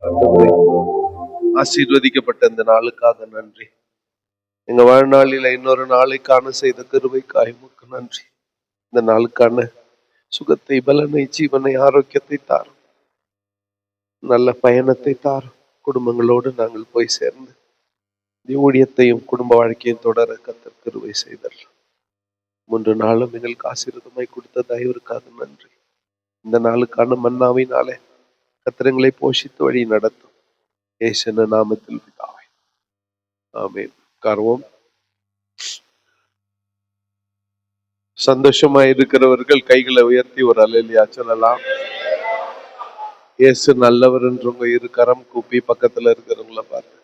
ஆண்டவரே, ஆசீர்வதிக்கப்பட்ட இந்த நாளுக்காக நன்றி. எங்க வாழ்நாளில இன்னொரு நாளை காண செய்த கிருபைக்காய் உமக்கு நன்றி. இந்த நாளுக்கான சுகத்தை, பலனை, ஜீவனை, ஆரோக்கியத்தை தாரும். நல்ல பயணத்தை தாரும். குடும்பங்களோடு நாங்கள் போய் சேர்ந்து ஊழியத்தையும் குடும்ப வாழ்க்கையும் தொடர கர்த்தர் கிருபை செய்தரலாம். 3 நாளும் எங்களுக்கு ஆசீர்வாதமாய் கொடுத்த தயவிற்காக நன்றி. இந்த நாளுக்கான மன்னாவினாலே கர்த்தர் போஷித்து வழி நடத்தும். இயேசுவின் நாமத்தில் பிதாவே, ஆமென். உட்காருவோம். சந்தோஷமா இருக்கிறவர்கள் கைகளை உயர்த்தி ஒரு அல்லேலூயா சொல்லலாம். இயேசு நல்லவர் என்றவங்க இரு கரம் கூப்பி பக்கத்துல இருக்கிறவங்கள பார்த்து,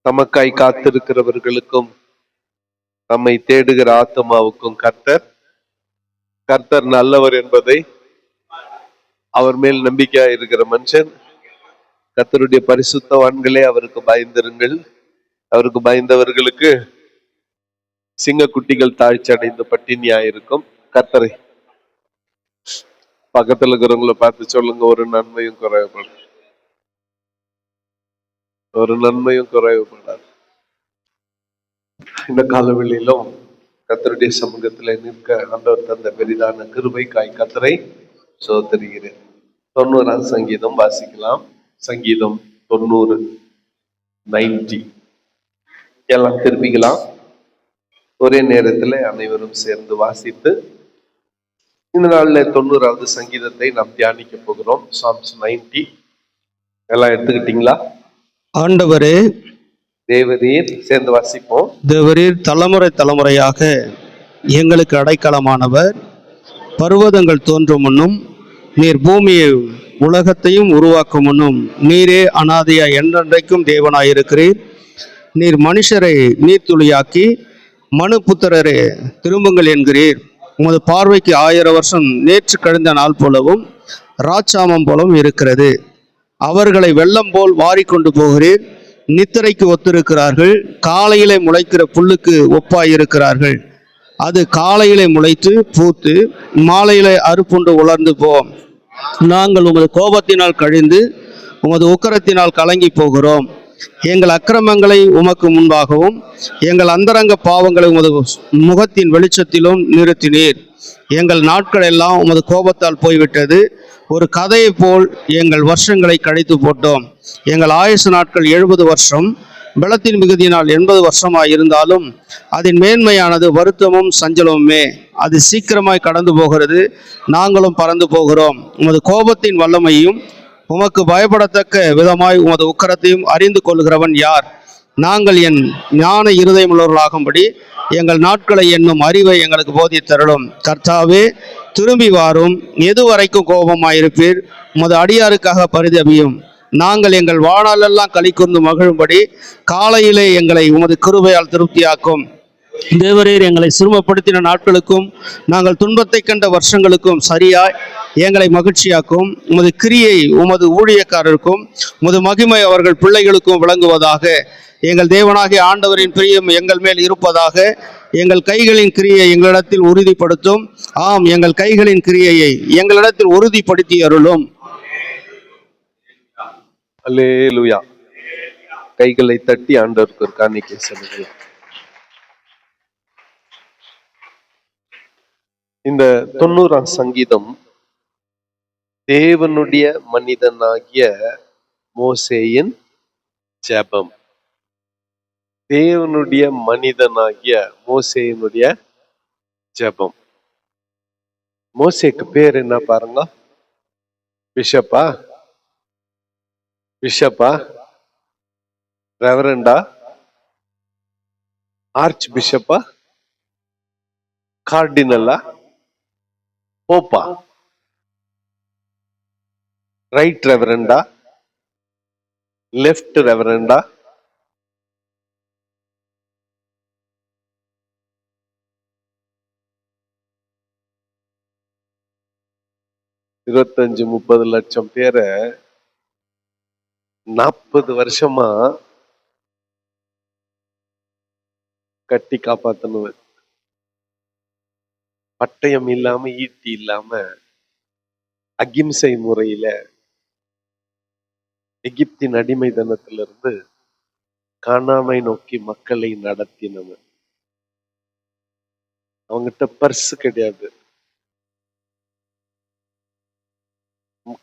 தமக்காய் காத்திருக்கிறவர்களுக்கும் நம்மை தேடுகிற ஆத்மாவுக்கும் கர்த்தர் நல்லவர் என்பதை, அவர் மேல் நம்பிக்கையா இருக்கிற மனுஷன், கர்த்தருடைய பரிசுத்தவான்களே அவருக்கு பயந்திருங்கள். அவருக்கு பயந்தவர்களுக்கு சிங்கக்குட்டிகள் தாழ்ச்சி அடைந்து பட்டினியாயிருக்கும். கர்த்தரை பக்கத்துல இருக்கிறவங்களை பார்த்து சொல்லுங்க, ஒரு நன்மையும் குறைவுபடாது. ஒரு நன்மையும் குறைவுபடாது. இந்த காலவெளியிலும் கர்த்தருடைய சமூகத்துல நிற்க ஆண்டவர் தந்த பெரிதான கிருபைக்காய் கர்த்தரை சோதரிகிறேன். 90ஆம் சங்கீதம் வாசிக்கலாம். சங்கீதம் 90, 90 எல்லாம் திருப்பிக்கலாம். ஒரே நேரத்தில் அனைவரும் சேர்ந்து வாசித்து இந்த நாள்ல 90ஆவது சங்கீதத்தை நாம் தியானிக்க போகிறோம். Psalms 90 எல்லாம் எடுத்துக்கிட்டீங்களா? ஆண்டவரே, தேவரீர், சேர்ந்து வாசிப்போம். தேவரீர் தலைமுறை தலைமுறையாக எங்களுக்கு அடைக்கலமானவர். பர்வதங்கள் தோன்றும் முன்னும் நீர் பூமியை உலகத்தையும் உருவாக்கும் முன்னும் நீரே அனாதையா என்றென்றைக்கும் தேவனாயிருக்கிறீர். நீர் மனுஷரை நீர்த்துளியாக்கி மனு புத்திரரே திரும்புங்கள் என்கிறீர். உமது பார்வைக்கு 1000 வருஷம் நேற்று கழிந்த நாள் போலவும் ராட்சாமம் போலவும் இருக்கிறது. அவர்களை வெள்ளம் போல் வாரிக்கொண்டு போகிறீர். நித்திரைக்கு ஒத்திருக்கிறார்கள். காலையிலே முளைக்கிற புல்லுக்கு ஒப்பாயிருக்கிறார்கள். அது காலையிலே முளைத்து பூத்து மாலையிலே அறுப்புண்டு உலர்ந்து போம். நாங்கள் உமது கோபத்தினால் கழிந்து உமது உக்கரத்தினால் கலங்கி போகிறோம். எங்கள் அக்கிரமங்களை உமக்கு முன்பாகவும் எங்கள் அந்தரங்க பாவங்களை உமது முகத்தின் வெளிச்சத்திலும் நிறுத்தினீர். எங்கள் நாட்கள் எல்லாம் உமது கோபத்தால் போய்விட்டது. ஒரு கதையை போல் எங்கள் வருஷங்களை கழித்து போட்டோம். எங்கள் ஆயுசு நாட்கள் 70 வருஷம், பலத்தின் மிகுதியினால் 80 வருஷமாய் இருந்தாலும் அதன் மேன்மையானது வருத்தமும் சஞ்சலமுமே. அது சீக்கிரமாய் கடந்து போகிறது, நாங்களும் பறந்து போகிறோம். உமது கோபத்தின் வல்லமையும் உமக்கு பயப்படத்தக்க விதமாய் உமது உக்கரத்தையும் அறிந்து கொள்கிறவன் யார்? நாங்கள் என் ஞான இருதயம் உள்ளவர்களாகும்படி எங்கள் நாட்களை என்னும் அறிவை எங்களுக்கு போதித்தருளும். கர்த்தாவே, திரும்பி வாரும். எதுவரைக்கும் கோபமாயிருப்பீர்? உமது அடியாருக்காக பரிதபியும். நாங்கள் எங்கள் வாழ்நாளெல்லாம் களிக்கூர்ந்து மகிழும்படி காலையிலே எங்களை உமது கிருபையால் திருப்தியாக்கும். தேவரீர், எங்களை சிறுமப்படுத்தின நாட்களுக்கும் நாங்கள் துன்பத்தை கண்ட வருஷங்களுக்கும் சரியாய் எங்களை மகிழ்ச்சியாக்கும். உமது கிரியை உமது ஊழியக்காரருக்கும் உமது மகிமை அவர்கள் பிள்ளைகளுக்கும் விளங்குவதாக. எங்கள் தேவனாகிய ஆண்டவரின் பிரியம் எங்கள் மேல் இருப்பதாக. எங்கள் கைகளின் கிரியை எங்களிடத்தில் உறுதிப்படுத்தும். ஆம், எங்கள் கைகளின் கிரியையை எங்களிடத்தில் உறுதிப்படுத்தி அருளும். அல்லேலூயா. கைகளை தட்டி ஆண்டவருக்கு ஒரு காணிக்கை செலுத்தலாம். இந்த 90ஆம் சங்கீதம் தேவனுடைய மனிதனாகிய மோசேயின் ஜெபம். தேவனுடைய மனிதனாகிய மோசேயினுடைய ஜெபம். மோசேக்கு பேர் என்ன பாருங்க? பிஷப்பா? ரெவரண்டா? ஆர்ச் பிஷப்பா? கார்டினலா? போப்பா? ரைட் ரெவரண்டா? லெஃப்ட் ரெவரண்டா? இருபத்தஞ்சு 30 லட்சம் பேரை 40 வருஷமா கட்டி காப்பாத்தணும். பட்டயம் இல்லாம, ஈட்டி இல்லாம, அகிம்சை முறையில எகிப்தின் அடிமைத்தனத்திலிருந்து கானானை நோக்கி மக்களை நடத்தினவன். அவங்கிட்ட பர்ஸ் கிடையாது,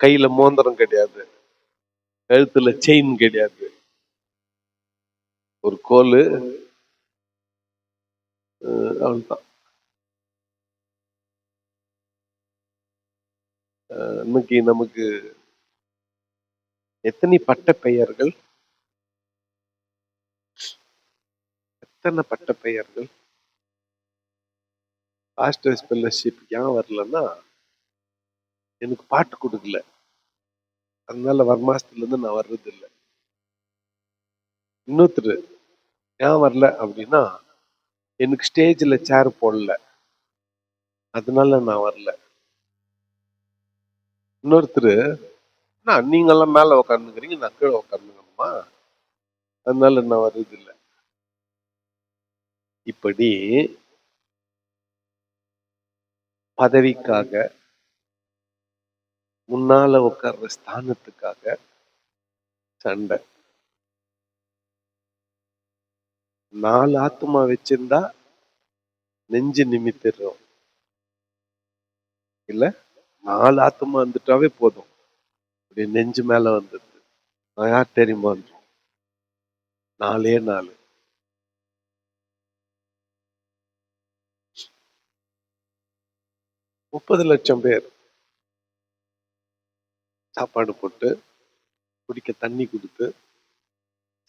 கையில மோந்திரம் கிடையாது, கழுத்துல செயின் கிடையாது, ஒரு கோலு, அவ்வளவுதான். இன்னைக்கு நமக்கு எத்தனை பட்ட பெயர்கள், எத்தனை பட்ட பெயர்கள். பாஸ்டர்ஸ் ஃபெல்லோஷிப் ஏன் வரலன்னா, எனக்கு பாட்டு கொடுக்கல, அதனால வர்மாசத்துல இருந்து நான் வர்றது இல்லை. இன்னொருத்தர் ஏன் வரல அப்படின்னா, எனக்கு ஸ்டேஜ்ல சேர் போடல, அதனால நான் வரல. இன்னொருத்தர், நீங்கெல்லாம் மேல உட்காந்துக்கிறீங்க, நான் கீழே உட்காந்துக்கணுமா, அதனால நான் வர்றது இல்லை. இப்படி பதவிக்காக, முன்னால உட்கார்ற ஸ்தானத்துக்காக சண்டை. 4 ஆத்துமா வச்சிருந்தா நெஞ்சு நிமித்திடுறோம் இல்ல, 4 ஆத்துமா வந்துட்டாவே போதும், அப்படி நெஞ்சு மேல வந்துடுது. நான் யார் தெரியுமா? 4 30 லட்சம் பேர் சாப்பாடு போட்டு, குடிக்க தண்ணி கொடுத்து,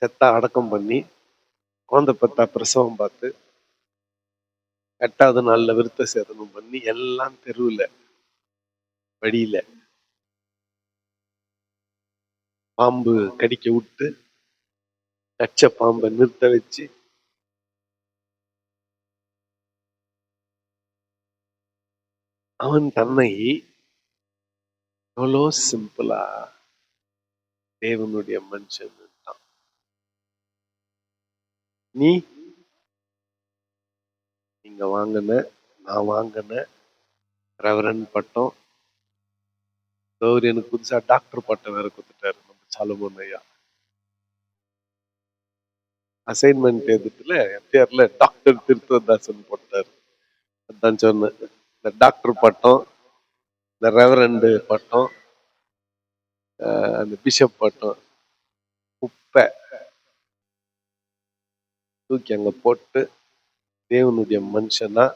செத்தா அடக்கம் பண்ணி, குழந்தை பத்தா பிரசவம் பார்த்து, 8வது நாள்ல விருத்த சேதனம் பண்ணி, எல்லாம் தெருவுல வழியில பாம்பு கடிக்க விட்டு, கச்ச பாம்பை நிறுத்த வச்சு, அவன் தன்னை எவ்வளோ சிம்பிளா தேவனுடைய மனுஷன் தான். நீங்க வாங்கின, நான் வாங்கின ரெவரண்ட் பட்டம், அவர் எனக்கு புதுசா டாக்டர் பட்டம் வேற கொடுத்துட்டாரு நம்ம சாலமோன் ஐயா. அசைன்மெண்ட் எதுல எஃப்ஆர்ல டாக்டர் திருத்ததாசன் போட்டாரு. அதான் சொன்னேன், இந்த டாக்டர் பட்டம், இந்த ரெவரண்ட் பட்டம், அந்த பிஷப் பட்டம் குப்பை தூக்கி அங்க போட்டு, தேவனுடைய மனுஷனா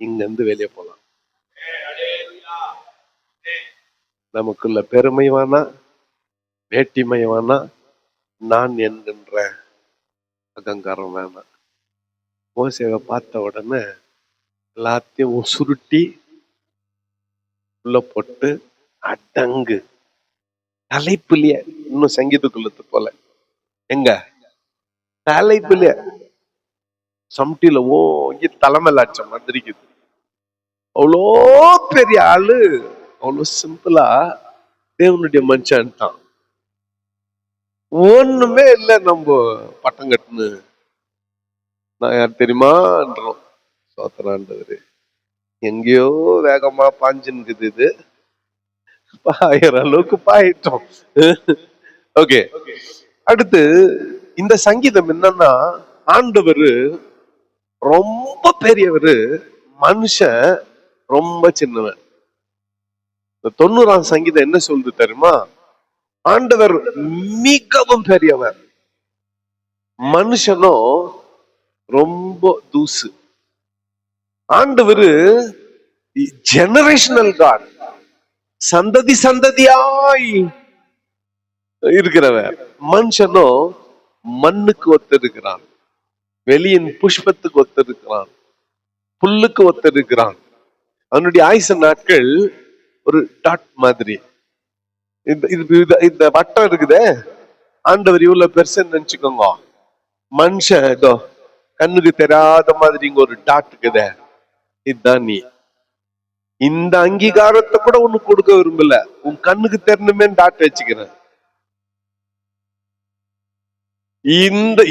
இங்க இருந்து வெளியே போலாம். நமக்குள்ள பெருமை வேணா, வேட்டிமை வேணா, நான் என்கின்ற அகங்காரம் வேணாம். மோசேவை பார்த்த உடனே எல்லாத்தையும் சுருட்டி உள்ள போட்டு அடங்கு, தலைப்புலிய, இன்னும் சங்கீதக்குள்ளத்து போல, எங்க தலைப்புலிய சம்டில ஓங்கி தலைமையில அடிச்ச மாதிரிக்குது. அவ்வளோ பெரிய ஆளு, அவ்வளோ சிம்பிளா தேவனுடைய மனுஷன் தான். ஒண்ணுமே இல்லை, நம்ம பட்டம் கட்டுன்னு நான் யார் தெரியுமான்றோம். சோத்திராண்டவரு எங்கேயோ வேகமா பாஞ்சுன்னுக்குது, இது பாயிற அளவுக்கு பாயிட்டோம். ஓகே, அடுத்து இந்த சங்கீதம் என்னன்னா, ஆண்டவர் ரொம்ப பெரியவர், மனுஷன் ரொம்ப சின்னவன். இந்த 90ஆம் சங்கீதம் என்ன சொல்லுது தெரியுமா? ஆண்டவர் மிகவும் பெரியவர், மனுஷனோ ரொம்ப தூசு. ஆண்டவர் ஜெனரேஷனல் காட், சந்ததி சந்ததியாய் இருக்கிறவர். மனுஷனோ மண்ணுக்கு ஒத்திருக்கிறான், வெளியின் புஷ்பத்துக்கு ஒத்திருக்கிறான், புல்லுக்கு ஒத்திருக்கிறான். அவனுடைய ஆயுச நாட்கள் ஒரு டாட் மாதிரி. இந்த வட்டம் இருக்குதே, ஆண்டவர் இவ்வளவு பெருசுன்னு நினைச்சுக்கோங்க. மனுஷன் ஏதோ கண்ணுக்கு தெரியாத மாதிரி இங்க ஒரு டாட் இருக்குதே, இதுதான் நீ. இந்த அங்கீகாரத்தை கூட உனக்கு கொடுக்க விரும்பல, உன் கண்ணுக்கு தெரியணுமே டாட் வச்சுக்கிறேன்.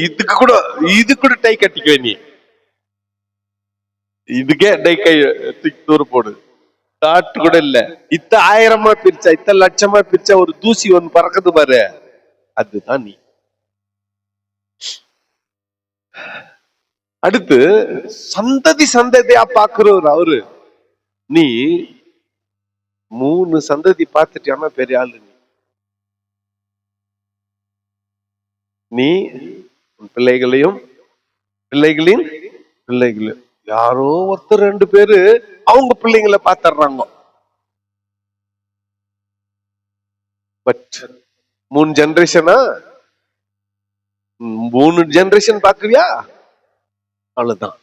இது கூட டை கட்டிக்குவே நீ, இதுக்கே டை கை தூர போடு. டாட் கூட இல்ல, 1000 பிரிச்சா, 10 லட்சமா பிரிச்சா ஒரு தூசி ஒன்று பறக்குது பாரு, அதுதான் நீ. அடுத்து சந்ததி சந்ததியா பாக்குறவர் அவரு. நீ 3 சந்ததி பார்த்துட்டியானா பெரிய ஆளு. நீ உன் பிள்ளைகளையும் பிள்ளைகளின் பிள்ளைகளையும், யாரோ ஒருத்தர் 2 பேரு அவங்க பிள்ளைங்களை பாத்துறாங்க. பட் 3 ஜெனரேஷனா, 3 ஜெனரேஷன் பாக்குறியா? அவ்வளவுதான்.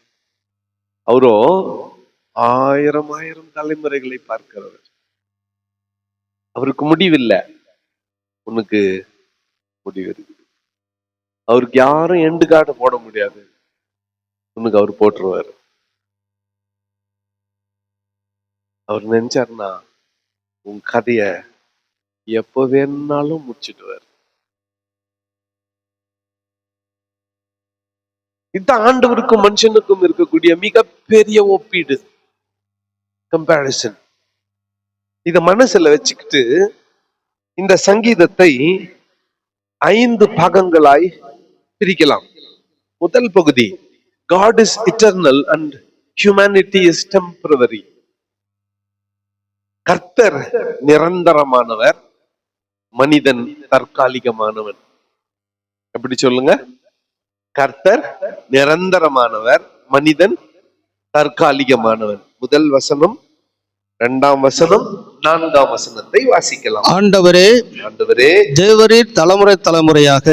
அவரோ 1000 தலைமுறைகளை பார்க்கிறவர். அவருக்கு முடிவில்லை, உனக்கு முடிவு இருக்கு. அவருக்கு யாரும் எண்டு கார்டு போட முடியாது, உனக்கு அவர் போட்டுருவாரு. அவர் நினைச்சாருன்னா உன் கதைய எப்ப வேணாலும் முடிச்சிடுவார். இதுதான் ஆண்டவருக்கும் மனுஷனுக்கும் இருக்கக்கூடிய மிகப்பெரிய ஒப்பீடு, கம்பேரிசன். இத மனசுல வச்சுக்கிட்டு இந்த சங்கீதத்தை 5 பாகங்களாய் பிரிக்கலாம். முதல் பகுதி, God is eternal and humanity is temporary. கர்த்தர் நிரந்தரமானவர், மனிதன் தற்காலிகமானவன். எப்படி சொல்லுங்க? கர்த்தர் நிரந்தரமானவர், மனிதன் தற்காலிகமானவன். முதல் வசனம், 2ஆம் வசனம், 4ஆம் வசனத்தை வாசிக்கலாம். ஆண்டவரே, ஆண்டவரே, தேவரீர் தலைமுறை தலைமுறையாக,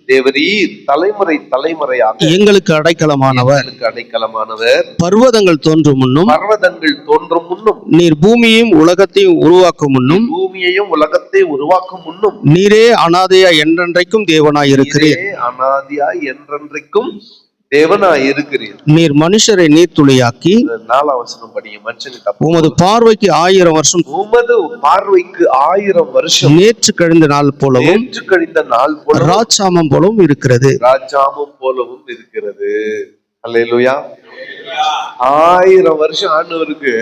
தேவரீர் தலைமுறை தலைமுறையாக எங்களுக்கு அடைக்கலமானவர். எங்களுக்கு அடைக்கலமானவர். பர்வதங்கள் தோன்றும் முன்னும், பர்வதங்கள் தோன்றும் முன்னும், நீர் பூமியையும் உலகத்தையும் உருவாக்கும் முன்னும், பூமியையும் உலகத்தை உருவாக்கும் முன்னும், நீரே அனாதையா என்றென்றைக்கும் தேவனாய் இருக்கிறீர். நீரே அனாதியாய் என்றென்றைக்கும் தேவனாய் இருக்கிறீர். நீர் மனுஷரை நீர்த்துளியாக்கி, 4ஆம் வசனம் படிங்க. மனுஷனை தப்பு, உமது பார்வைக்கு 1000 வருஷம், உமது பார்வைக்கு 1000 வருஷம் நேற்று கழிந்த நாள் போலவும், நேற்று கழிந்த நாள் போலவும், ராஜாமம் போலவும் இருக்கிறது. ராஜாமம் போலவும் இருக்கிறது. அல்லேலூயா. 1000 வருஷம் ஆண்டவருக்கு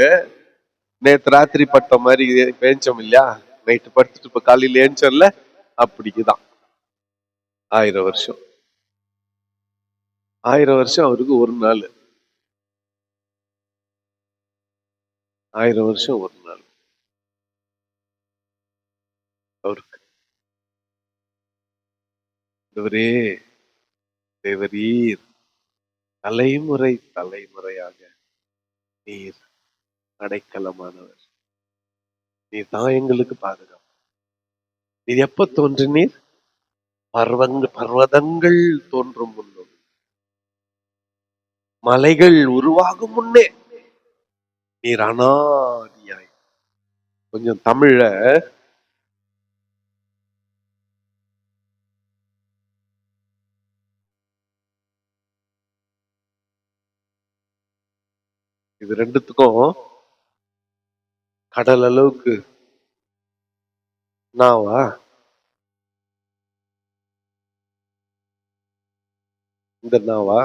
நேத்து ராத்திரி பட்ட மாதிரி பேஞ்சோம் இல்லையா? நைட்டு படுத்துட்டு இப்ப காலையில ஏஞ்சோம்ல, அப்படிக்குதான் 1000 வருஷம். 1000 வருஷம் அவருக்கு ஒரு நாள். 1000 வருஷம் ஒரு நாள் அவருக்கு. தேவரே, தேவரீர் தலைமுறை தலைமுறையாக நீர் அடைக்கலமானவர். நீர் தான் எங்களுக்கு பாதுகாப்பு. நீர் எப்ப தோன்றினீர்? பர்வதங்கள் தோன்றும் முன்னும், மலைகள் உருவாகும் முன்னே நீர் அனாதியாய். கொஞ்சம் தமிழ்ல இது ரெண்டுத்துக்கும் கடல் அளவுக்கு நாவா? இந்த நாவா?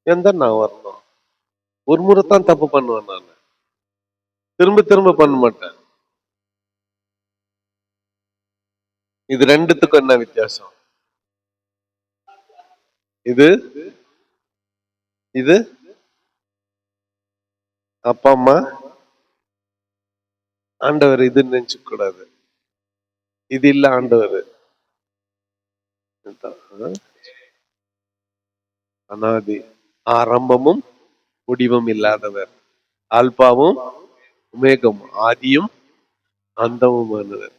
எந்த நான் வரணும்? ஒரு முறை தான் தப்பு பண்ணுவேன் நான், திரும்ப திரும்ப பண்ண மாட்டேன். இது ரெண்டுத்துக்கும் என்ன வித்தியாசம்? இது இது அப்பா அம்மா ஆண்டவர் இதுன்னு நினைச்சுக்க கூடாது. இது இல்ல ஆண்டவர். அனாதி, ஆரம்பமும் முடிவும் இல்லாதவர், ஆல்பாவும் உமேகம், ஆதியும் அந்தமுமானவர்.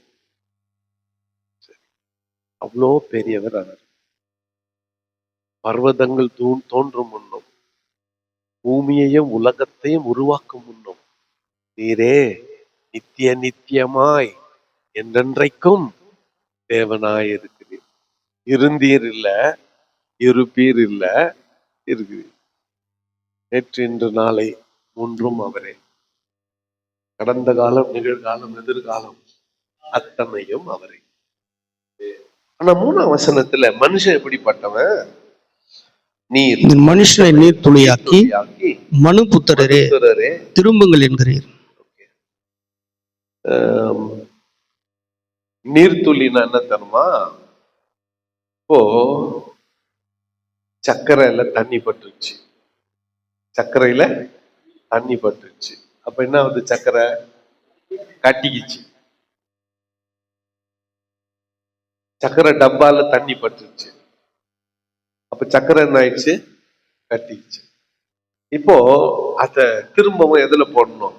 அவ்வளோ பெரியவர் அவர். பர்வதங்கள் தோன்றும் முன்னும், பூமியையும் உலகத்தையும் உருவாக்கும் முன்னும் நீரே நித்திய நித்தியமாய் என்றென்றைக்கும் தேவனாய் இருக்கிறீர். இருந்தீர் இல்ல, இருப்பீர் இல்ல, இருக்கிறீர். நேற்று இன்று நாளை மூன்றும் அவரே. கடந்த காலம், நிகழ்காலம், எதிர்காலம் அத்தனையும் அவரே. ஆனா 3ஆம் வசனத்துல மனுஷன் எப்படிப்பட்டவன்? நீர் மனுஷனை நீர் துளியாக்கி ஆக்கி மனு புத்திரரே புத்திரரே. திரும்புங்கள் என்கிறீர். நீர்த்துளினா என்ன தருமா? இப்போ சர்க்கரையில தண்ணி பட்டுருச்சு, சர்க்கரையில தண்ணி பட்டுருச்சு. அப்ப என்ன வந்து சர்க்கரை கட்டிக்கிச்சு. சர்க்கரை டப்பால தண்ணி பட்டுருச்சு. அப்ப சர்க்கரை என்ன ஆயிடுச்சு? கட்டிக்கிச்சு. இப்போ அத திரும்பவும் எதுல போடணும்?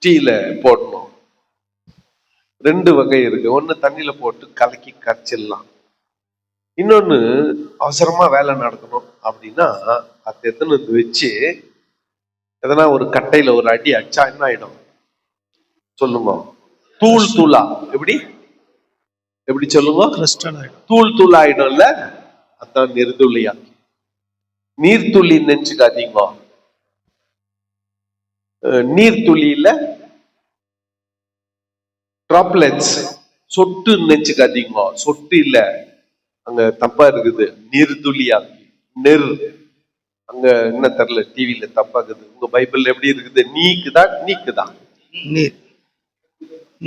டீல போடணும். 2 வகை இருக்கு. ஒண்ணு தண்ணியில போட்டு கலக்கி கரைச்சிடலாம். இன்னொன்னு அவசரமா வேலை நடக்கணும் அப்படின்னா அதை எத்தனை வந்து வச்சு எதனா ஒரு கட்டையில ஒரு அடி அடிச்சா என்ன ஆயிடும் சொல்லுங்க? தூள் தூளா. எப்படி எப்படி சொல்லுங்க? தூள் தூள் ஆயிடும்ல. அதான் நெருதுள்ளியா. நீர்த்துளி நினைச்சுக்காதீங்க. நீர்த்துளியில டிராப்லெட்ஸ், சொட்டு நினைச்சுக்காதீங்க. சொட்டு இல்ல, அங்க தப்பா இருக்குது. நீர்துளியா. நெர் அங்க என்ன தெரியல, டிவில தப்பா இருக்குது. உங்க பைபிள் எப்படி இருக்குது? நீக்குதா நீக்குதா? நீர்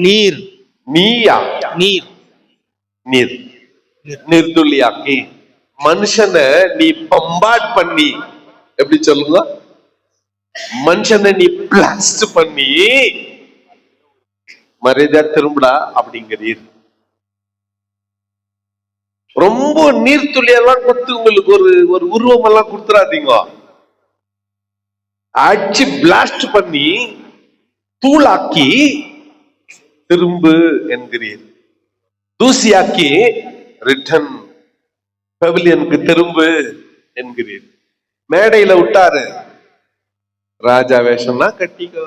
நீர் நீயா? நீர் நீர் நீர்துளியாக்கி மனுஷனை நீ பம்பாட் பண்ணி, எப்படி சொல்லுங்க? மனுஷனை நீ பிளாஸ்ட் பண்ணி மரியாதை திரும்படா அப்படிங்கிறீர். ரொம்ப நீர்த்துளியெல்லாம் கொடுத்து உங்களுக்கு ஒரு ஒரு உருவம் எல்லாம் கொடுத்துறாதீங்க. அடிச்சு பிளாஸ்ட் பண்ணி தூளாக்கி திரும்பு என்கிறீர். தூசியாக்கி ரிட்டர்ன் பெவிலியனுக்கு திரும்பு என்கிறீர். மேடையில விட்டாரு, ராஜா வேஷம்னா கட்டிக்கோ,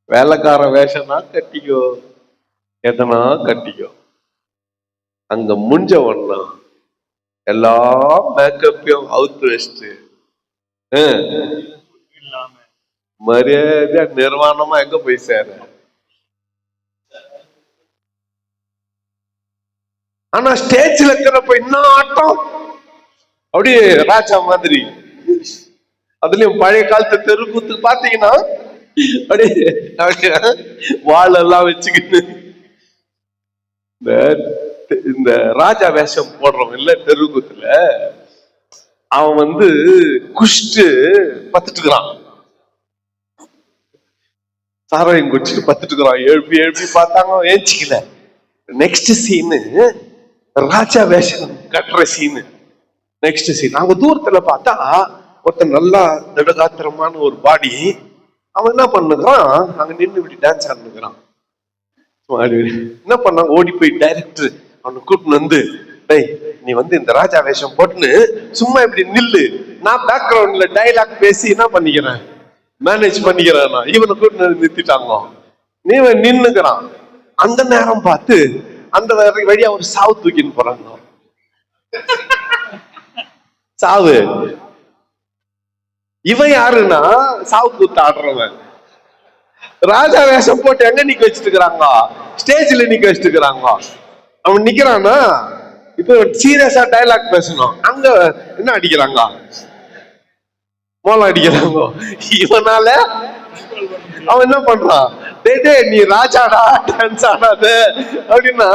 வேலைக்கார வேஷம்னா கட்டிக்கோ, எதனா கட்டிக்கோ. அங்க முடிஞ்ச ஒண்ணா எல்லா மேக்கப்பையும் அவுத்து வச்சுட்டு மரியாதையா நிர்வாணமா எங்க போய் சேர. ஆனா ஸ்டேஜ்ல இருக்கிறப்ப இன்னும் ஆட்டம் அப்படியே ராஜா மாதிரி. அதுலயும் பழைய காலத்து தெருக்கூத்து பாத்தீங்கன்னா அப்படியே வாழெல்லாம் வச்சுக்கிட்டு இந்த ராஜா வேஷம் போடுறவன் இல்ல தெருக்கூத்துல, அவன் வந்து குஷ்டு பத்துட்டு இருக்கிறான், சாராயம் குடிச்சிட்டு பத்துட்டு இருக்கிறான். எழுப்பி எழுப்பி பார்த்தாங்க, ஏஞ்சிக்கல. நெக்ஸ்ட் சீனு ராஜா வேஷம் கட்டுற சீனு. நெக்ஸ்ட் சீன் அங்க தூரத்துல பார்த்தா ஒருத்தன் நல்லா திடகாத்திரமான ஒரு பாடி. அவன் என்ன பண்ணுகிறான், அங்க நின்று இப்படி டான்ஸ் ஆடுனுக்கிறான். என்ன பண்ணாங்க, ஓடி போய் டைரக்டர் அவனை கூட்டின்னு வந்து, டேய் நீ வந்து இந்த ராஜா வேஷம் போட்டுன்னு சும்மா இப்படி நில்லு, நான் பேக்ரவுண்ட்ல டைலாக் பேசி என்ன பண்ணிக்கிறேன், மேனேஜ் பண்ணிக்கிறேன். இவனை கூட்டின்னு நிறுத்திட்டாங்க. நீ நின்னுக்கிறான். அந்த நேரம் பார்த்து அந்த வழியா ஒரு சாவு தூக்கின்னு போறாங்க. சாவு. இவன் யாருன்னா சாவு கூத்து ஆடுறவன். ராஜா வேஷம் போட்டு எங்க நிக்க வச்சுட்டு இருக்கிறாங்க, ஸ்டேஜ்ல நிக்க வச்சுட்டு இருக்கிறாங்க. அவன் நிக்கிறானா, இப்ப சீரியஸா டைலாக் பேசணும், அங்க என்ன அடிக்கிறாங்க, மோளம் அடிக்கிறாங்க. இவனால அவன் என்ன பண்றான், டே நீ ராஜாடா டான்ஸ் ஆடாத அப்படின்னா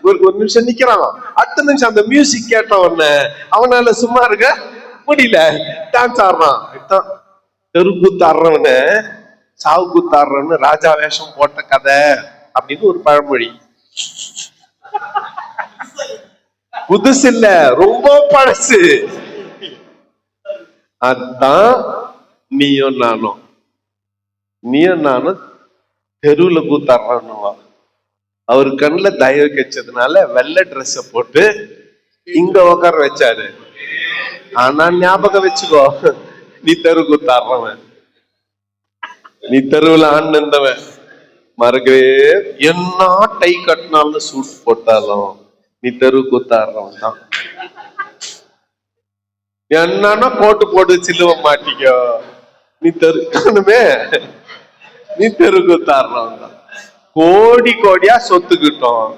ஒரு நிமிஷம் நிக்கிறான். அடுத்த நிமிஷம் அந்த மியூசிக் கேட்ட உடனே அவனால சும்மா இருக்க முடியல, டான்ஸ் ஆடுறான். தெருக்கூத்து ஆடுறவனு சாவு கூத்தாடுறவனு ராஜா வேஷம் போட்ட கதை அப்படின்னு ஒரு பழமொழி. புதுசு இல்ல, ரொம்ப பழசு. அதான் நீயும் நானும் தெருவுல கூத்தாடுறான்னுவா. அவரு கண்ணுல தயவு கச்சதுனால வெள்ளை ட்ரெஸ் போட்டு இங்க உட்கார வச்சாரு. ஆனா ஞாபகம் வச்சுக்கோ, நீ தெரு கூத்தாடுறவன், நீ தெருவுல ஆண்டு இருந்தவன். மறக்கவே, என்ன டை கட்டினாலும் சூட் போட்டாலும் நீ தெரு கூத்தாடுறவன் தான். என்னன்னா போட்டு போட்டு சிலுவ மாட்டிக்கோ, நீ தெருக்கணுமே, நீ தெரு கூத்தாடுறவன் தான். கோடி கோடியா சொத்துக்கிட்டோம்,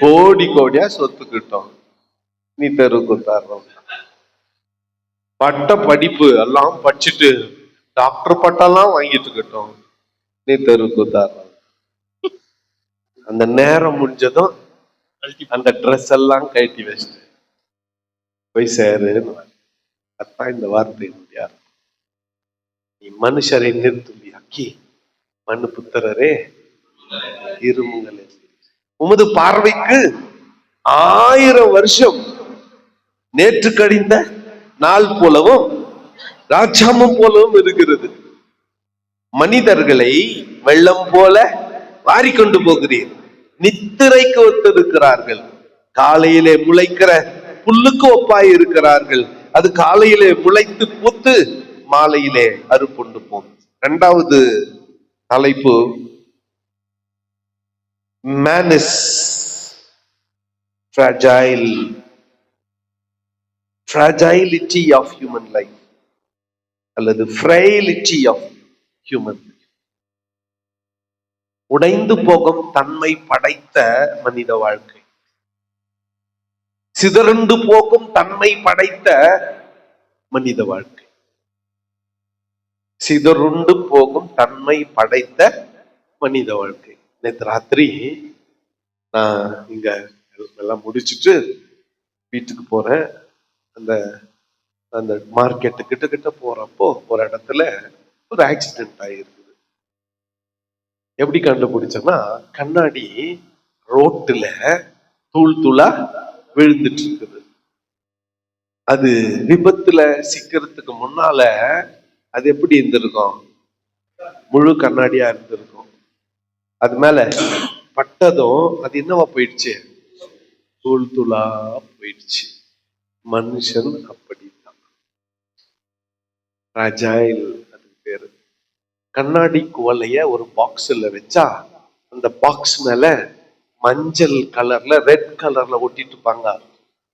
கோடி கோடியா சொத்துக்கிட்டோம், நீ தெருக்குத்தாடுறோம். பட்ட படிப்பு எல்லாம் படிச்சுட்டு டாக்டர் பட்டெல்லாம் வாங்கிட்டு இருக்கட்டும், நீ தெருக்குத்தாடுறோம். அந்த நேரம் முடிஞ்சதும் அந்த ட்ரெஸ் எல்லாம் கழட்டி வச்சுட்டு போய் சேருன்னு. அதான் இந்த வார்த்தை யார்? நீ மனுஷரை நிறுத்தும்பி அக்கி மண்ணு புத்திரரே இருமுங்களே, உமது பார்வைக்கு 1000 வருஷம் நேற்று கழிந்த நாள் போலவும் ராஜாமம் போலவும் இருக்கிறது. மனிதர்களை வெள்ளம் போல வாரிக்கொண்டு போகிறீர், நித்திரைக்கு ஒத்திருக்கிறார்கள், காலையிலே முளைக்கிற புல்லுக்கு ஒப்பாய் இருக்கிறார்கள், அது காலையிலே முளைத்து பூத்து மாலையிலே அறுப்புண்டு போகும். இரண்டாவது தலைப்பு, man is fragile, fragility of human life அல்லது frailty of human life. உடைந்து போகும் தன்மை படைத்த மனித வாழ்க்கை, சிதறுண்டு போகும் தன்மை படைத்த மனித வாழ்க்கை, சிதறுண்டு போகும் தன்மை படைத்த மனித வாழ்க்கை. நேற்று ராத்திரி நான் இங்க எல்லாம் முடிச்சுட்டு வீட்டுக்கு போறேன். அந்த அந்த மார்க்கெட்டு கிட்ட போறப்போ ஒரு இடத்துல ஒரு ஆக்சிடென்ட் ஆகிருக்குது. எப்படி கண்டுபிடிச்சேன்னா, கண்ணாடி ரோட்டுல தூள் தூளா விழுந்துட்டு இருக்குது. அது விபத்துல சிக்கிறதுக்கு முன்னால அது எப்படி இருந்திருக்கும்? முழு கண்ணாடியா இருந்திருக்கும். அது மேல பட்டதும் அது என்னவா போயிடுச்சு? தூள் தூளா போயிடுச்சு. மனுஷன் அப்படித்தான், ஃப்ராஜைல் அதுக்கு பேரு. கண்ணாடி குவளைய ஒரு பாக்ஸ்ல வச்சா அந்த பாக்ஸ் மேல மஞ்சள் கலர்ல, ரெட் கலர்ல ஒட்டிட்டு இருப்பாங்க.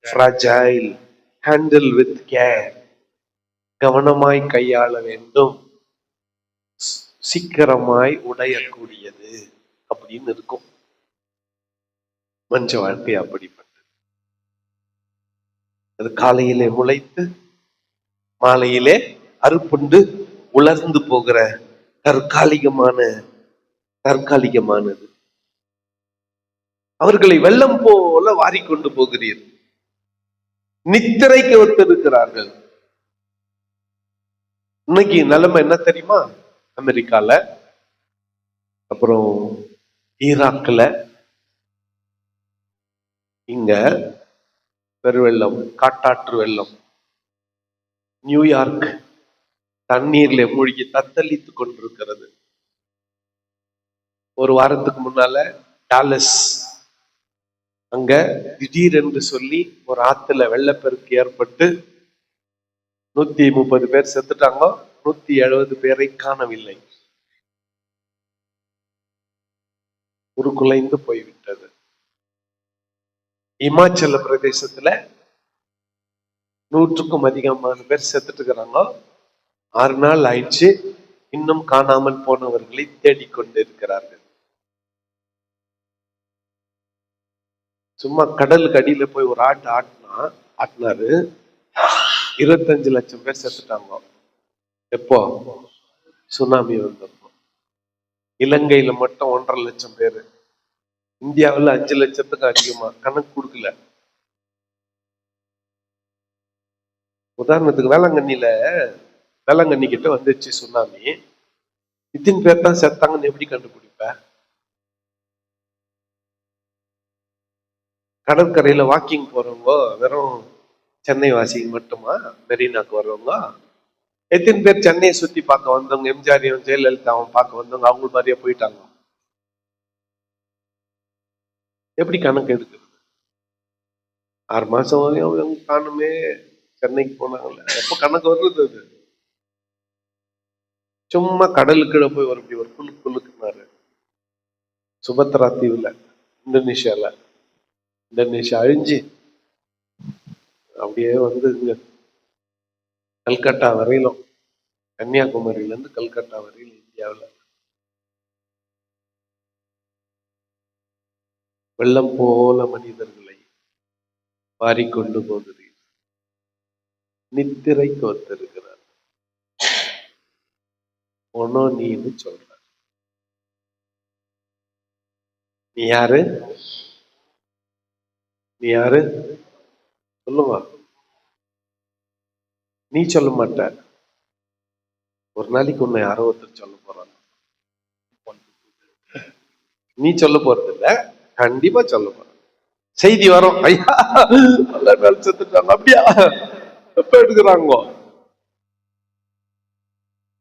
ஃப்ராஜைல், ஹேண்டில் வித் கேர், கவனமாய் கையாள வேண்டும், சீக்கிரமாய் உடையக்கூடியது அப்படின்னு இருக்கும். மஞ்ச வாழ்க்கை அப்படிப்பட்டது. அது காலையிலே முளைத்து மாலையிலே அறுப்புண்டு உலர்ந்து போகிற தற்காலிகமானது. அவர்களை வெள்ளம் போல வாரிக்கொண்டு போகிறீர், நித்திரைக்கு ஒத்திருக்கிறார்கள். இன்னைக்கு நிலைமை என்ன தெரியுமா? அமெரிக்கால, அப்புறம் ஈராக்ல, இங்க பெருவெள்ளம், காட்டாற்று வெள்ளம், நியூயார்க் தண்ணீர்ல மூழ்கி தத்தளித்து கொண்டிருக்கிறது. ஒரு வாரத்துக்கு முன்னால டாலஸ், அங்க திடீரென்று சொல்லி ஒரு ஆத்துல வெள்ளப்பெருக்கு ஏற்பட்டு 130 பேர் செத்துட்டாங்க, 170 பேரை காணவில்லை. உருக்குலைந்து போய்விட்டது. இமாச்சல பிரதேசத்துல 100க்கும் அதிகமான பேர் செத்துட்டு இருக்கிறாங்க. 6 நாள் ஆயிடுச்சு, இன்னும் காணாமல் போனவர்களை தேடிக்கொண்டு இருக்கிறார்கள். சும்மா கடலுக்கு அடியில போய் ஒரு ஆட்டினாரு, 25 லட்சம் பேர் செத்துட்டாங்க. எப்போ? சுனாமி வந்தப்போ. இலங்கையில மட்டும் 1.5 லட்சம் பேரு, இந்தியாவில் 5 லட்சத்துக்கு அதிகமா, கணக்கு கொடுக்கல. உதாரணத்துக்கு வேளாங்கண்ணி கிட்ட வந்துச்சு சுனாமி, இத்தனை பேர் தான் செத்தாங்கன்னு எப்படி கண்டுபிடிப்ப? கடற்கரையில வாக்கிங் போறவங்க வெறும் சென்னை வாசிங்க மட்டுமா? மெரினாக்கு வர்றவங்க எத்தனை பேர் சென்னையை சுத்தி பார்க்க வந்தவங்க, எம்ஜிஆரையும் ஜெயலலிதாவும் பார்க்க வந்தவங்க அவங்க மாதிரியே போயிட்டாங்க? எப்படி கணக்கு எடுக்கிறது? 6 மாசம் அவங்க காணுமே, சென்னைக்கு போனாங்கல்ல, எப்ப கணக்கு வருது? அது சும்மா கடலுக்கு போய் ஒரு குழுக்குனாரு சுபத்ரா தீவுல, இந்தோனேஷியா அழிஞ்சு அப்படியே வந்து இங்க கல்கட்டா வரையிலும், கன்னியாகுமரியில இருந்து கல்கட்டா வரையிலும் இந்தியாவில் வெள்ளம் போல மனிதர்களை வாரிக்கொண்டு போகிறீர். நித்திரைக்கு ஒத்திருக்கிறார். ஒன்னோ நீன்னு சொல்ற. நீ யாரு? நீ யாரு சொல்லுவா? நீ சொல்ல மாட்ட. ஒரு நாளைக்கு உன்னை யாரோ ஒருத்தர் சொல்ல போறாங்க. நீ சொல்ல போறது இல்ல, கண்டிப்பா சொல்ல போற. செய்தி வரும், ஐயா செத்துட்டாங்க. அப்படியா? எப்ப எடுக்கிறாங்க?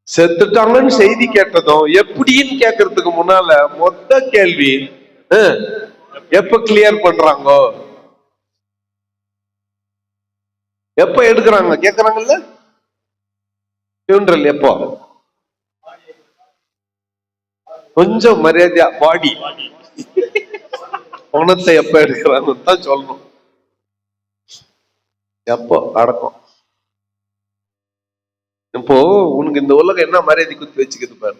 செத்துட்டாங்கன்னு செய்தி கேட்டதும் எப்படின்னு கேட்கறதுக்கு முன்னால மொத்த கேள்வி எப்ப கிளியர் பண்றாங்க, எப்ப எடுக்கிறாங்க கேக்குறாங்கல்ல. ஃபியூனரல் எப்போ? கொஞ்சம் மரியாதையா பாடி பணத்தை எப்ப எடுக்கிறாங்கன்னு தான் சொல்லணும். எப்போ அடக்கம்? இப்போ உனக்கு இந்த உலகம் என்ன மரியாதை குத்தி வச்சுக்கிது பாரு.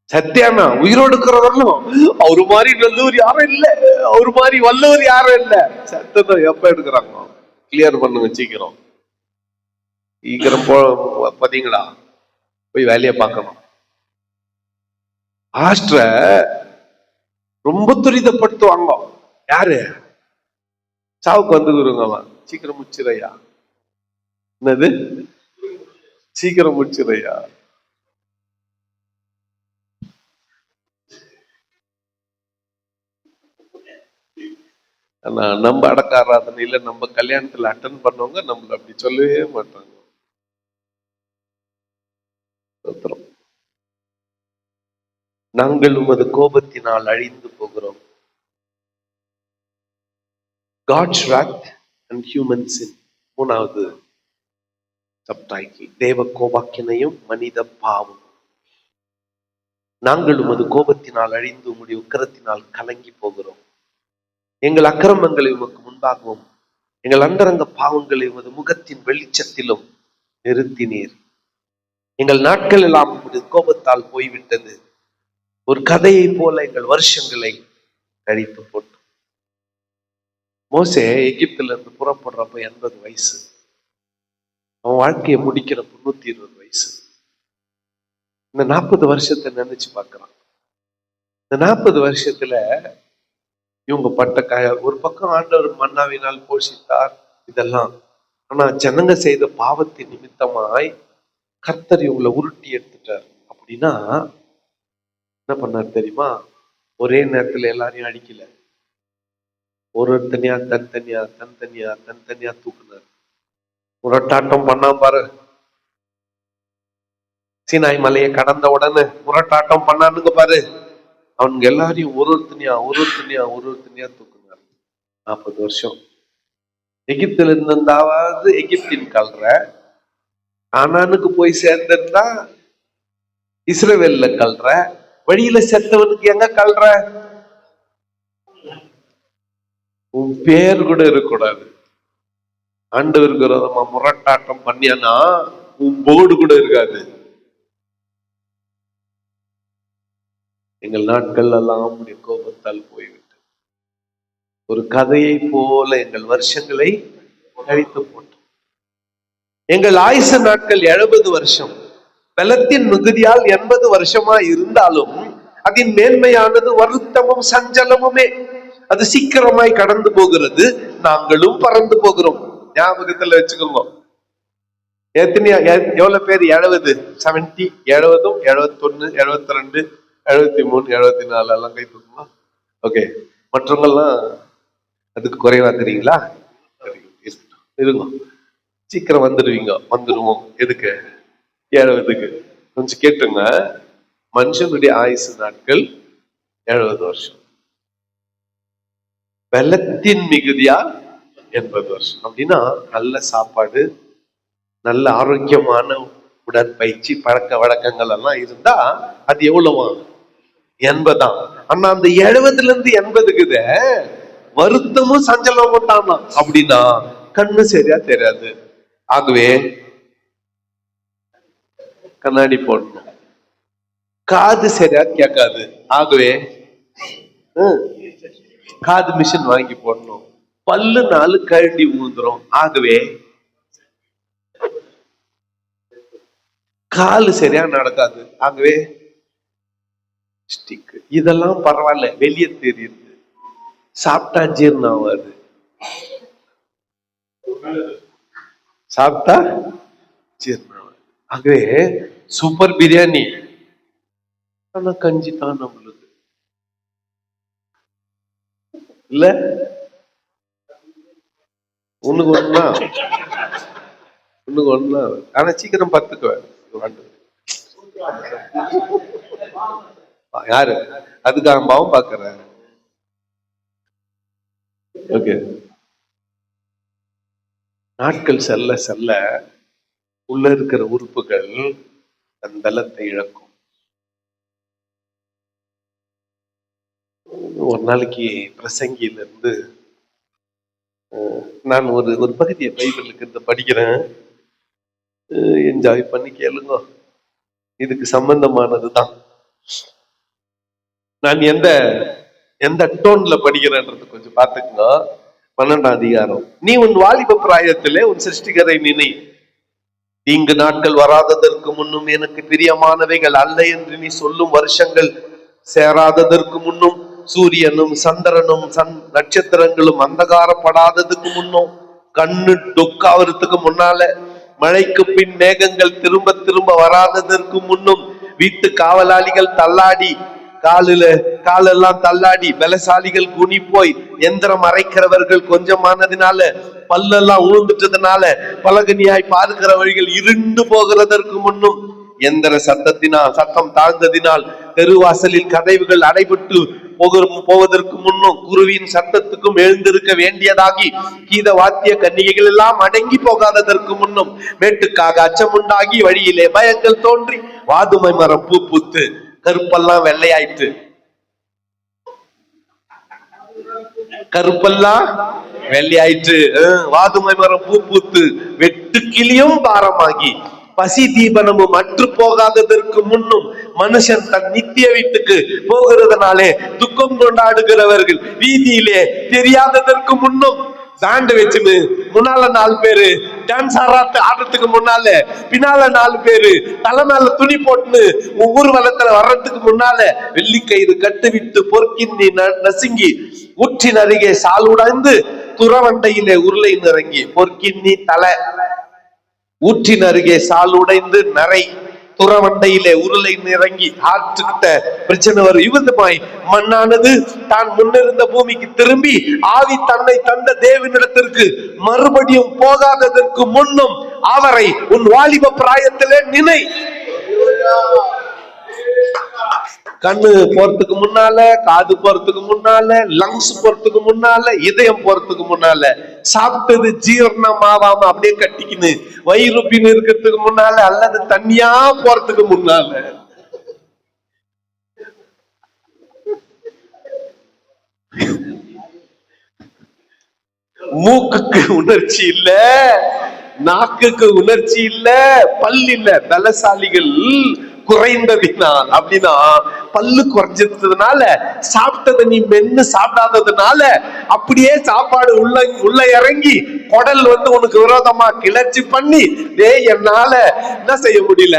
சத்தியானா உயிரோடு இருக்கிறவர்களும் அவரு மாதிரி நல்லவர் யாரும் இல்ல, அவரு மாதிரி வல்லவர் யாரும் இல்ல. சத்தத்தை எப்ப எடுக்கிறாங்க? கிளியர் பண்ணுங்க சீக்கிரம். சீக்கிரம் பாத்தீங்களா? போய் வேலையை பார்க்கணும். ஆஸ்ட்ர ரொம்ப துரிதப்படுத்துவாங்க. யாரு? சாவுக்கு வந்துருங்க. சீக்கிரம் முடிச்சிரையா. என்னது? சீக்கிரம் முடிச்சிரையா. ஆனா நம்ம அடக்க ஆராதனையில நம்ம கல்யாணத்துல அட்டன் பண்ணவங்க நம்மள அப்படி சொல்லவே மாட்டாங்க. நாங்கள் உமது கோபத்தினால் அழிந்து போகிறோம். God's wrath and human sin. மூணாவது சப்டைட்டில், தேவ கோபாக்கினையும் மனித பாவம். நாங்கள் உமது கோபத்தினால் அழிந்து உம்முடைய உக்கிரத்தினால் கலங்கி போகிறோம். எங்கள் அக்கிரமங்களை உமக்கு முன்பாகவும் எங்கள் அந்தரங்க பாவங்களை உமது முகத்தின் வெளிச்சத்திலும் நிறுத்தினீர். எங்கள் நாட்கள் எல்லாம் உமது கோபத்தால் போய்விட்டது. ஒரு கதையை போல எங்கள் வருஷங்களை கழித்து போட்டோம். மோசே எகிப்துல இருந்து புறப்படுறப்ப 80 வயசு. அவன் வாழ்க்கையை முடிக்கிறப்ப 120 வயசு. இந்த 40 வருஷத்தை நினைச்சு பார்க்கிறான். இந்த 40 வருஷத்துல இவங்க பட்ட ஒரு பக்கம் ஆண்டவர் மன்னாவினால் போஷித்தார் இதெல்லாம். ஆனா ஜனங்க செய்த பாவத்தின் நிமித்தமாய் கர்த்தர் இவங்களை உருட்டி எடுத்துட்டார். அப்படின்னா என்ன பண்ணார் தெரியுமா? ஒரே நேரத்துல எல்லாரையும் அடிக்கல, ஒரு தனியா தனித்தனியா தூக்குனார். முரட்டாட்டம் பண்ணா பாரு. சீனாய் மலையை கடந்த உடனே முரட்டாட்டம் பண்ணானுங்க பாரு. அவனுங்க எல்லாரையும் ஒரு தனியா தூக்குனார். 40 வருஷம். எகிப்துல இருந்தாவது எகிப்தின் கல்ற, ஆனானுக்கு போய் சேர்ந்திருந்தா இஸ்ரவேல்ல கல்ற. வழியில செத்தவனுக்கு எங்க கல்ற? உன் பேர் கூட இருக்கக்கூடாது. ஆண்டவருக்கு விரோதமா முரட்டாட்டம் பண்ணியானா உன் போர்டு கூட இருக்காது. எங்கள் நாட்கள் எல்லாம் உடைய கோபத்தால் போய்விட்டு ஒரு கதையை போல எங்கள் வருஷங்களை கழித்து போட்டோம். எங்கள் ஆயுச நாட்கள் 70 வருஷம். பலத்தின் மிகுதியால் 80 வருஷமா இருந்தாலும் அதன் மேன்மையானது வருத்தமும் சஞ்சலமுமே. அது சீக்கிரமாய் கடந்து போகிறது, நாங்களும் பறந்து போகிறோம். ஞாபகத்துல வச்சுக்கோங்க. எவ்வளவு பேர் 70, 70, 70, 71, 72, 73, 74 எல்லாம் கை தூக்குமா? ஓகே. மற்றவங்கெல்லாம் அதுக்கு குறைவா தெரியுங்களா? இருங்க, சீக்கிரம் வந்துருவோம். எதுக்கு? 70க்கு. கொஞ்சம் கேட்டுங்க. மனுஷனுடைய ஆயுசு நாட்கள் 70 வருஷம். வெள்ளத்தின் மிகுதியா 80 வருஷம். அப்படின்னா நல்ல சாப்பாடு, நல்ல ஆரோக்கியமான உடற்பயிற்சி, பழக்க வழக்கங்கள் எல்லாம் இருந்தா அது எவ்வளவா? 80. ஆனா அந்த 70ல இருந்து 80க்குத வருத்தமும் சஞ்சலமும் தானா? அப்படின்னா கண்ணு சரியா தெரியாது. ஆகவே கண்ணாடி போடணும். காது சரியா கேட்காது. ஆகவே காது மிஷின் வாங்கி போடணும். பல்லு 4 கழட்டி ஊந்துரும். ஆகவே காலு சரியா நடக்காது. ஆகவே ஸ்டிக். இதெல்லாம் பரவாயில்ல, வெளியே தெரியுது. சாப்பிட்டா ஜீர்ணம் ஆகாது. சாப்பிட்டா ஜீர்ணம் ஆகாது. ஆகவே சூப்பர் பிரியாணி, ஆனா கஞ்சி தான் நம்மளுக்கு இல்ல. ஒண்ணுக்கு ஒண்ணா ஆனா சீக்கிரம் பத்துக்குவேன். யாரு அதுக்காக பாவம் பாக்குறேன். ஓகே, நாட்கள் செல்ல செல்ல உள்ள இருக்கிற உறுப்புகள் தன் பலத்தை இழக்கும். ஒரு நாளைக்கு பிரசங்கியில இருந்து நான் ஒரு பகுதியை பைபிளுக்கு இருந்து படிக்கிறேன். என்ஜாய் பண்ணி கேளுங்க, இதுக்கு சம்பந்தமானதுதான். நான் எந்த டோன்ல படிக்கிறேன்றது கொஞ்சம் பார்த்துக்கங்க. 12ஆம் அதிகாரம். நீ உன் வாலிப பிராயத்திலே உன் சிருஷ்டிகரை நினை. தீங்கு நாட்கள் வராததற்கு முன்னும் எனக்கு பிரியமானவைகள் அல்ல என்று நீ சொல்லும் வருஷங்கள் சேராததற்கு முன்னும் சூரியனும் சந்திரனும் நட்சத்திரங்களும் அந்தகாரப்படாததுக்கு முன்னும் கண்ணு டொக்காவதுக்கு முன்னால மழைக்கு பின் மேகங்கள் திரும்ப திரும்ப வராததற்கு முன்னும் வீட்டு காவலாளிகள் தள்ளாடி காலெல்லாம் தள்ளாடி பலசாலிகள் குனி போய் எந்திரம் அரைக்கிறவர்கள் கொஞ்சமானதுனால பல்லெல்லாம் உழுந்துட்டதுனால பலகனியாய் பார்க்கிற வழிகள் இருண்டு போகிறதற்கு முன்னும் எந்திர சத்தம் தாழ்ந்ததினால் தெருவாசலில் கதவுகள் அடைபட்டு போவதற்கு முன்னும் குருவின் சத்தத்துக்கும் எழுந்திருக்க வேண்டியதாகி கீத வாத்திய கன்னிகைகள் எல்லாம் அடங்கி போகாததற்கு முன்னும் மேட்டுக்காக அச்சமுண்டாகி வழியிலே பயங்கள் தோன்றி வாதுமை மரம் பூ பூத்து கருப்பெல்லாம் வெள்ளையாயிட்டு வாதுமை மரம் பூ பூத்து வெட்டு கிளியும் பாரமாகி பசி தீபனமும் அற்று போகாததற்கு முன்னும் மனுஷன் தன் நித்திய வீட்டுக்கு போகிறதுனாலே துக்கம் கொண்டாடுகிறவர்கள் வீதியிலே தெரியாததற்கு முன்னும் பேண்ட் வச்சுன்னு முன்னால 4 பேரு டான்ஸ் ஆடுறதுக்கு முன்னால பின்னால 4 பேரு தலை மேல துணி போட்டுன்னு ஊர்வலத்துல வர்றதுக்கு முன்னால வெள்ளிக்கயிறு கட்டுவிட்டு பொற்கிண்ணி நசுங்கி ஊற்றின் அருகே சால் உடைந்து துறவண்டையிலே உருளை நிறங்கி பொற்கிண்ணி தலை ஊற்றின் அருகே சால் உடைந்து நரை துறவண்டையிலே உருளை நிறங்கி ஆற்றுக்கிட்ட பிரச்சனை வரும். இவதுமாய் மண்ணானது தான் முன்னிருந்த பூமிக்கு திரும்பி ஆவி தன்னை தந்த தேவனிடத்திற்கு மறுபடியும் போகாததற்கு முன்னும் அவரை உன் வாலிப பிராயத்திலே நினை. கண்ணு போறதுக்கு முன்னால, காது போறதுக்கு முன்னால, லங்ஸ் போறதுக்கு முன்னால, இதயம் போறதுக்கு முன்னால, சாப்பிட்டது ஜீரணம் ஆகாம அப்படியே கட்டிக்கின்னு வயிறுப்பின்னு இருக்கிறதுக்கு முன்னால, அல்லது தண்ணியா போறதுக்கு முன்னால, மூக்குக்கு உணர்ச்சி இல்ல, நாக்குக்கு உணர்ச்சி இல்ல, பல் இல்ல, பலசாலிகள் குறைந்ததினால். அப்படின்னா பல்லு குறைஞ்சதுனால சாப்பிட்டதை நீ மென்னு சாப்பிடாததுனால அப்படியே சாப்பாடு உள்ள இறங்கி குடல் உனக்கு விரோதமா கிளர்ச்சி பண்ணி என்னால என்ன செய்ய முடியல,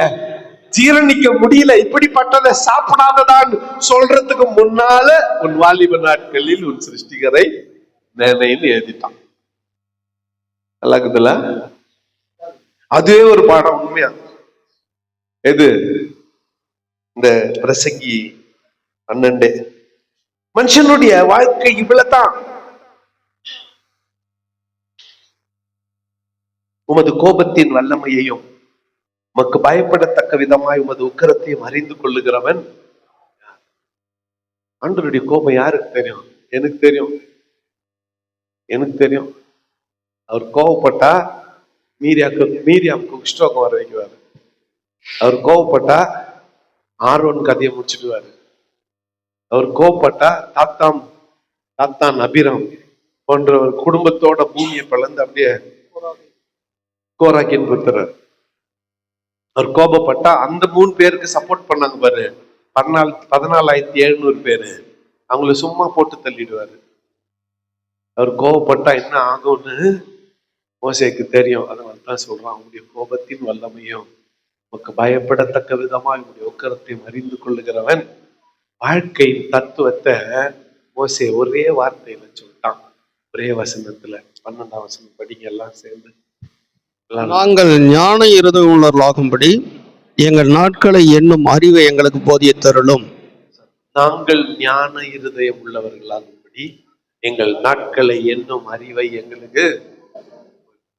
ஜீரணிக்க முடியல, இப்படிப்பட்டதை சாப்பிடாததான் சொல்றதுக்கு முன்னால உன் வாலிப நாட்களில் உன் சிருஷ்டிகரை நினைன்னு எழுதிட்டான். நல்லாக்குதுல? அதுவே ஒரு பாடம். உண்மையா எது இந்த பிரசங்கி 12 மனுஷனுடைய வாழ்க்கை இவ்வளவுதான். உமது கோபத்தின் வல்லமையையும் உமக்கு பயப்படத்தக்க விதமாய் உமது உக்கரத்தையும் அறிந்து கொள்ளுகிறவன். ஆண்டவருடைய கோபம் யாருக்கு தெரியும்? எனக்கு தெரியும். அவர் கோபப்பட்டா மீரியாவுக்கு குஷ்டரோகம் வர வைக்குவாரு. அவர் கோபப்பட்டா ஆரோன் கதையை முடிச்சுடுவாரு. அவர் கோபப்பட்டா தாத்தான் அபிராம் போன்ற குடும்பத்தோட பூமியை பிளந்து அப்படியே கோராக்கின்னு கொடுத்துறாரு. அவர் கோபப்பட்டா அந்த 3 பேருக்கு சப்போர்ட் பண்ணாங்க பாரு, 14,700 பேரு. அவங்கள சும்மா போட்டு தள்ளிடுவாரு. அவர் கோபப்பட்டா என்ன ஆகும்னு மோசேக்கு தெரியும். அதனால தான் சொல்றான், அவங்களுடைய கோபத்தின் வல்லமையும் உமக்கு பயப்படத்தக்க விதமா அவங்களுடைய உக்கரத்தையும் அறிந்து கொள்ளுகிறவன். வாழ்க்கையின் தத்துவத்தை மோசே ஒரே வார்த்தையில சொல்லிட்டான், ஒரே வசனத்துல. 12ஆம் வசனம் படிங்க எல்லாம் சேர்ந்து. நாங்கள் ஞான இருதயமுள்ளவர்களாகும்படி எங்கள் நாட்களை எண்ணும் அறிவை எங்களுக்கு போதித்தருளும். நாங்கள் ஞான இருதயம் உள்ளவர்களாகும்படி எங்கள் நாட்களை எண்ணும் அறிவை எங்களுக்கு.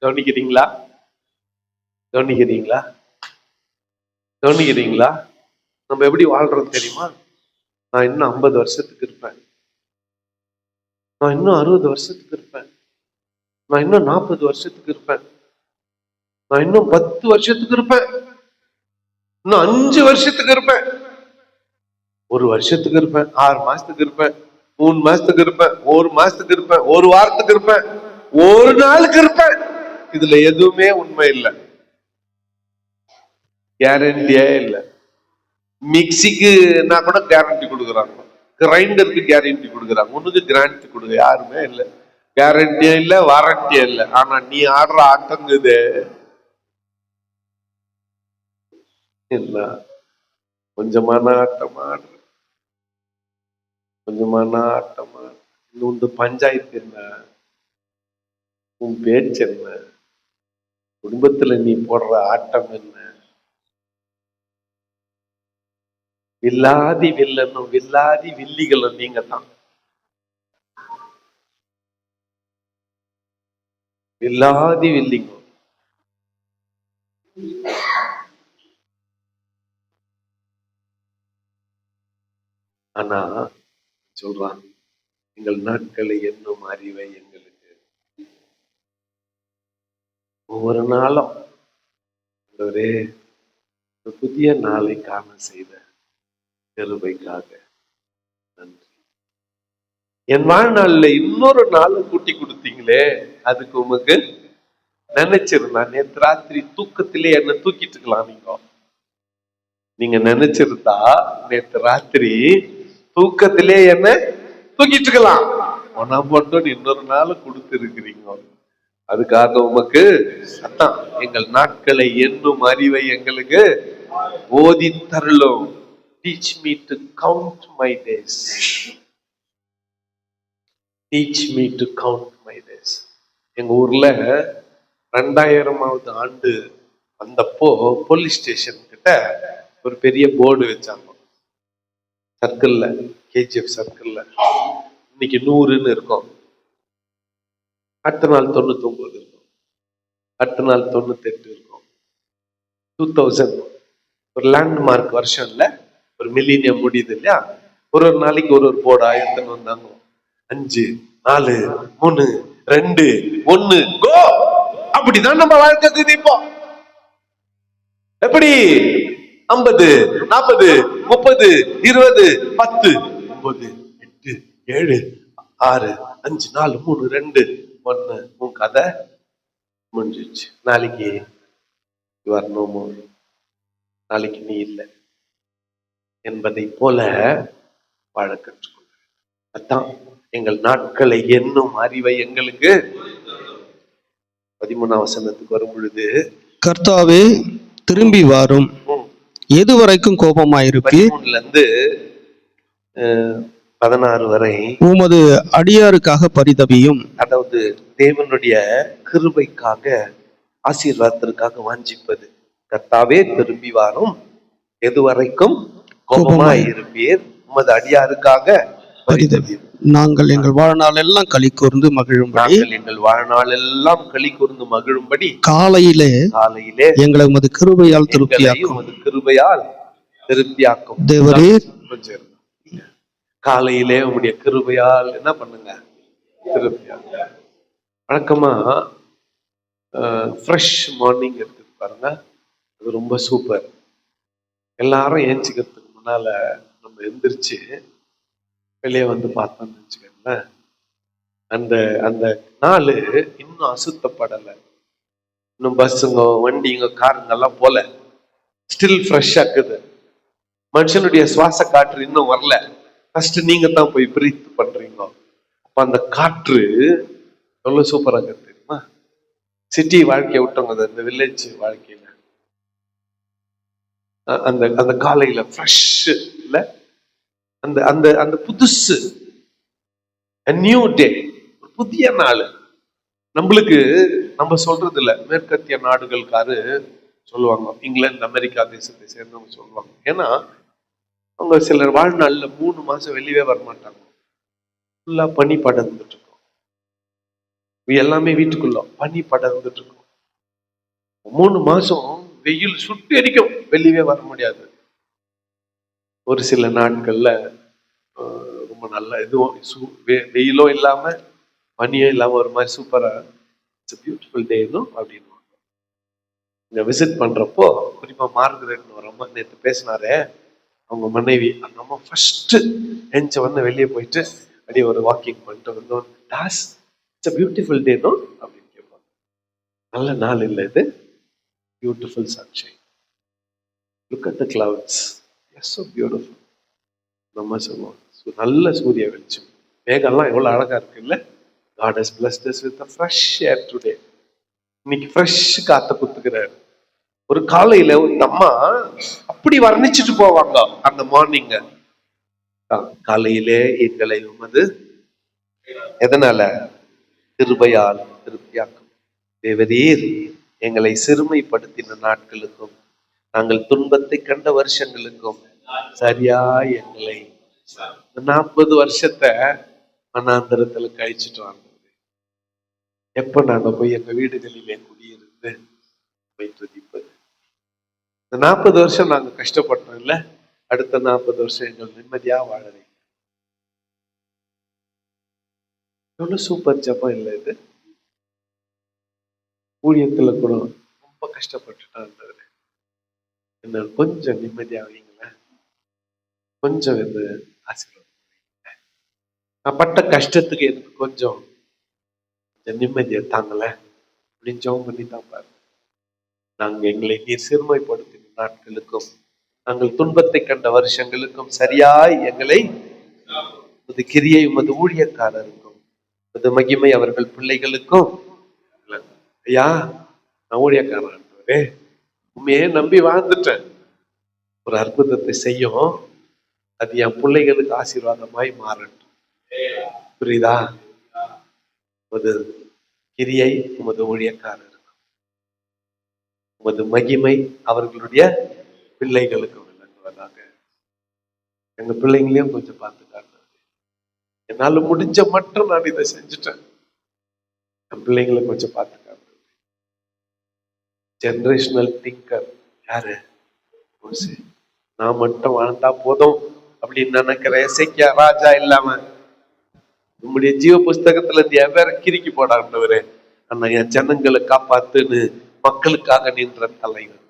கவனிக்கிறீங்களா? கவனிக்கிறீங்களா? கவனிக்கிறீங்களா? நம்ம எப்படி வாழ்றோம் தெரியுமா? நான் இன்னும் 50 வருஷத்துக்கு இருப்பேன், நான் இன்னும் 60 வருஷத்துக்கு இருப்பேன், நான் இன்னும் 40 வருஷத்துக்கு இருப்பேன், நான் இன்னும் 10 வருஷத்துக்கு இருப்பேன், இன்னும் 5 வருஷத்துக்கு இருப்பேன், 1 வருஷத்துக்கு இருப்பேன், 6 மாசத்துக்கு இருப்பேன், 3 மாசத்துக்கு இருப்பேன், 1 மாசத்துக்கு இருப்பேன், 1 வாரத்துக்கு இருப்பேன், 1 நாளுக்கு இருப்பேன். இதுல எதுவுமே உண்மை இல்லை, கேரண்டியே இல்லை. மிக்சிக்கு நான் கூட கேரண்டி கொடுக்குறாங்க, கிரைண்டருக்கு கேரண்டி கொடுக்குறாங்க, உனக்கு கேரண்டி கொடுக்க யாருமே இல்லை. கேரண்டியே இல்லை, வாரண்டியே இல்லை. ஆனா நீ ஆடுற ஆட்டங்குது இல்ல, கொஞ்சமான ஆட்டமா ஆடுற, கொஞ்சமான ஆட்டமா. இந்த பஞ்சாயத்து என்ன, உன் பேச்சு என்ன, குடும்பத்துல நீ போடுற ஆட்டம் என்ன? வில்லாதி வில்லனும் வில்லாதி வில்லிகளும் நீங்க தான். வில்லாதி வில்லிங்க. ஆனா சொல்றான், எங்கள் நாட்களை என்னும் அறிவை எங்களுக்கு. ஒவ்வொரு நாளும் ஒரே புதிய நாளை காண செய்த கிருபைக்காக நன்றி. என் வாழ்நாள்ல இன்னொரு நாள் கூட்டி கொடுத்தீங்களே, அதுக்கு உமக்கு நினைச்சிருந்தா. நேற்று ராத்திரி தூக்கத்திலே என்ன தூக்கிட்டு இருக்கலாம். நீங்க நினைச்சிருந்தா நேற்று ராத்திரி தூக்கத்திலே என்ன தூக்கிட்டு இருக்கலாம். ஒன்னா மட்டும் இன்னொரு நாள் கொடுத்து இருக்கிறீங்க, அதுக்காக உமக்கு சத்தம். எங்கள் நாட்களை என்னும் அறிவை எங்களுக்கு போதித்தருளும். Teach me to count my days. Teach me to count my days. எங்க ஊர்ல 2000ஆவது ஆண்டு வந்தப்போ போலீஸ் ஸ்டேஷன் கிட்ட ஒரு பெரிய போர்டு வச்சாங்க, சர்க்கிள்ல, KGF சர்க்கிள்ல. இன்னைக்கு 100ன்னு இருக்கும், அடுத்த நாள் 99 இருக்கும், அடுத்த நாள் 98 இருக்கும், 2000. ஒரு லேண்ட்மார்க் வருஷம்ல ஒரு மில்லினியம் முடியுது இல்லையா? ஒரு நாளைக்கு ஒரு போர்டா எடுத்துன்னு வந்தாங்க. 5 4 3 2 1 கோ. அப்படிதான் நம்ம வாழ்க்கை இப்போ. எப்படி 50 40 30 20 10 9 8 7 6 5 4 3 2 1. உன் கதை முடிஞ்சிச்சு. நாளைக்கு வரணும், நாளைக்கு நீ இல்லை என்பதை போல வாழ கற்றுக்கொள்ள. அதான் எங்கள் நாட்களை என்னும் அறிவை எங்களுக்கு. 13ஆம் வசனத்துக்கு வரும் பொழுது, கர்த்தாவே திரும்பி வாரும், எது வரைக்கும் கோபமாயிருப்பீர்? 13ல இருந்து 16 வரை உமது அடியாருக்காக பரிதபியும். அதாவது தேவனுடைய கிருபைக்காக, ஆசீர்வாதத்திற்காக வாஞ்சிப்பது. கர்த்தாவே திரும்பி வாரும், எது வரைக்கும் கோபமாயிருப்பீர், உமது அடியாருக்காக பரிதபியும். நாங்கள் எங்கள் வாழ்நாள் எல்லாம் களி கூர்ந்து மகிழும்படி, எங்கள் வாழ்நாள் எல்லாம் களி கூர்ந்து மகிழும்படி காலையிலே எங்களை உமது கிருபையால் திருப்தியாக்கும். உமது கிருபையால் திருப்தியாக்கும். தேவரீர் காலையிலே உங்களுடைய கிருபையால் என்ன பண்ணுங்க, திருப்தியாக்கும். வழக்கமா ஃப்ரெஷ் மார்னிங் இருக்குது பாருங்க, அது ரொம்ப சூப்பர். எல்லாரும் ஏஞ்சிக்கிறதுக்கு முன்னால நம்ம எந்திரிச்சு வெளியே வந்து பார்த்தோம்னு வச்சுக்கோங்களேன், அந்த அந்த நாள் இன்னும் அசுத்தப்படலை, இன்னும் பஸ்ஸுங்க வண்டிங்க காருங்கெல்லாம் போல, ஸ்டில் ஃப்ரெஷ்ஷா இருக்குது. மனுஷனுடைய சுவாச காற்று இன்னும் வரல, ஃபர்ஸ்ட் நீங்க தான் போய் பிரீத் பண்றீங்க. அப்ப அந்த காற்று எவ்வளவு சூப்பரா இருக்கு தெரியுமா? சிட்டி வாழ்க்கையை விட்டவங்க இந்த வில்லேஜ் வாழ்க்கையில அந்த அந்த காலையில ஃப்ரெஷ் இல்ல, அந்த அந்த அந்த புதுசு, நியூ டே, புதிய நாள். நம்மளுக்கு நம்ம சொல்றது இல்ல, மேற்கத்திய நாடுகளுக்காரு சொல்லுவாங்க, இங்கிலாந்து அமெரிக்கா தேசத்தை சேர்ந்தவங்க சொல்லுவாங்க. ஏன்னா அவங்க சிலர் வாழ்நாள்ல 3 மாசம் வெளியே வரமாட்டாங்க, ஃபுல்லா பனி படர்ந்துட்டு இருக்கும். எல்லாமே வீட்டுக்குள்ள பனி படர்ந்துட்டு இருக்கும். 3 மாசம் வெயில் சுட்டு எரிக்கும், வெளியே வர முடியாது. ஒரு சில நாட்கள்ல ரொம்ப நல்ல இதுவும் வெயிலும் இல்லாம பனியும் இல்லாம ஒரு மாதிரி சூப்பரா இட்ஸ் பியூட்டிஃபுல் டேனும் அப்படின்னு இங்க விசிட் பண்றப்போ, குறிப்பா மார்கரெட்னு ஒரு அம்மா நேற்று பேசினாரே, அவங்க மனைவி, அந்த அம்மா ஃபர்ஸ்ட் எஞ்ச வந்து வெளியே போயிட்டு அப்படியே ஒரு வாக்கிங் பண்ணிட்டு வந்தோம். டாஸ் இட்ஸ் பியூட்டிஃபுல் டேனும் அப்படின்னு கேட்பாங்க. நல்ல நாள் இல்லை இது, beautiful sunshine, look at the clouds, yes so beautiful. நம்ம சொல்லுவோம் நல்ல சூரிய வெளிச்சம், மேகம்லாம் எவ்வளவு அழகா இருக்கு இல்ல. God has blessed us with a fresh air today. இன்னைக்கு ஃப்ரெஷ் காத்த குத்துக்கிறாரு. ஒரு காலையில இந்த அம்மா அப்படி வர்ணிச்சுட்டு போவாங்க அந்த மார்னிங்க. காலையிலே எங்களை உமது எதனால கிருபையால் திருப்தியாக்கும். தேவரீர் எங்களை சிறுமைப்படுத்தின நாட்களுக்கும் நாங்கள் துன்பத்தை கண்ட வருஷங்களுக்கும் சரியா எங்களை 40 வருஷத்தை மனாந்தரத்துல கழிச்சுட்டு வந்தது. எப்ப நாங்க போய் எங்க வீடுகளிலே குடியிருந்து துதிப்பது. இந்த 40 வருஷம் நாங்க கஷ்டப்பட்டோம் இல்ல, அடுத்த 40 வருஷம் எங்கள் நிம்மதியா வாழறீங்க. எவ்வளவு சூப்பர் ஜபம் இல்லை இது. ஊழியத்துல கூட ரொம்ப கஷ்டப்பட்டுட்டான், என்ன கொஞ்சம் நிம்மதியா வைங்களேன், கொஞ்சம் இந்த ஆசீர்வாதம், நான் பட்ட கஷ்டத்துக்கு எனக்கு கொஞ்சம் நிம்மதியை தாங்கல அப்படின்னு ஜெபம் பண்ணி தான் பாரு. நாங்கள் எங்களை நீர் சிறுமைப்படுத்தின நாட்களுக்கும் நாங்கள் துன்பத்தை கண்ட வருஷங்களுக்கும் சரியாய் எங்களை உமது கிரியை உமது ஊழியக்காரருக்கும் உமது மகிமை அவர்கள் பிள்ளைகளுக்கும். ஐயா, நான் ஊழியக்காரன், உண்மையே நம்பி வாழ்ந்துட்டேன், ஒரு அற்புதத்தை செய்யும், அது என் பிள்ளைகளுக்கு ஆசீர்வாதமாய் மாறட்டும். புரியுதா? உமது கிரியை உமது ஊழியக்காரர், உமது மகிமை அவர்களுடைய பிள்ளைகளுக்கு விளங்குவதாக. எங்க பிள்ளைங்களையும் கொஞ்சம் பார்த்து காட்டுறது. என்னால முடிஞ்ச மட்டும் நான் இதை செஞ்சுட்டேன், என் பிள்ளைங்களை கொஞ்சம் பார்த்து காட்டுறது. ஜெனரேஷனல் திங்கர் யாரு? நான் மட்டும் வாழ்ந்தா போதும் அப்படின்னு நினைக்கிற எசேக்கியா ராஜா இல்லாம நம்முடைய ஜீவ புஸ்தகத்துல இருந்து எவ்வளவு கிறுக்கி போடாண்டவரு, ஆனா என் ஜனங்களை காப்பாத்துன்னு மக்களுக்காக நின்ற தலைவர்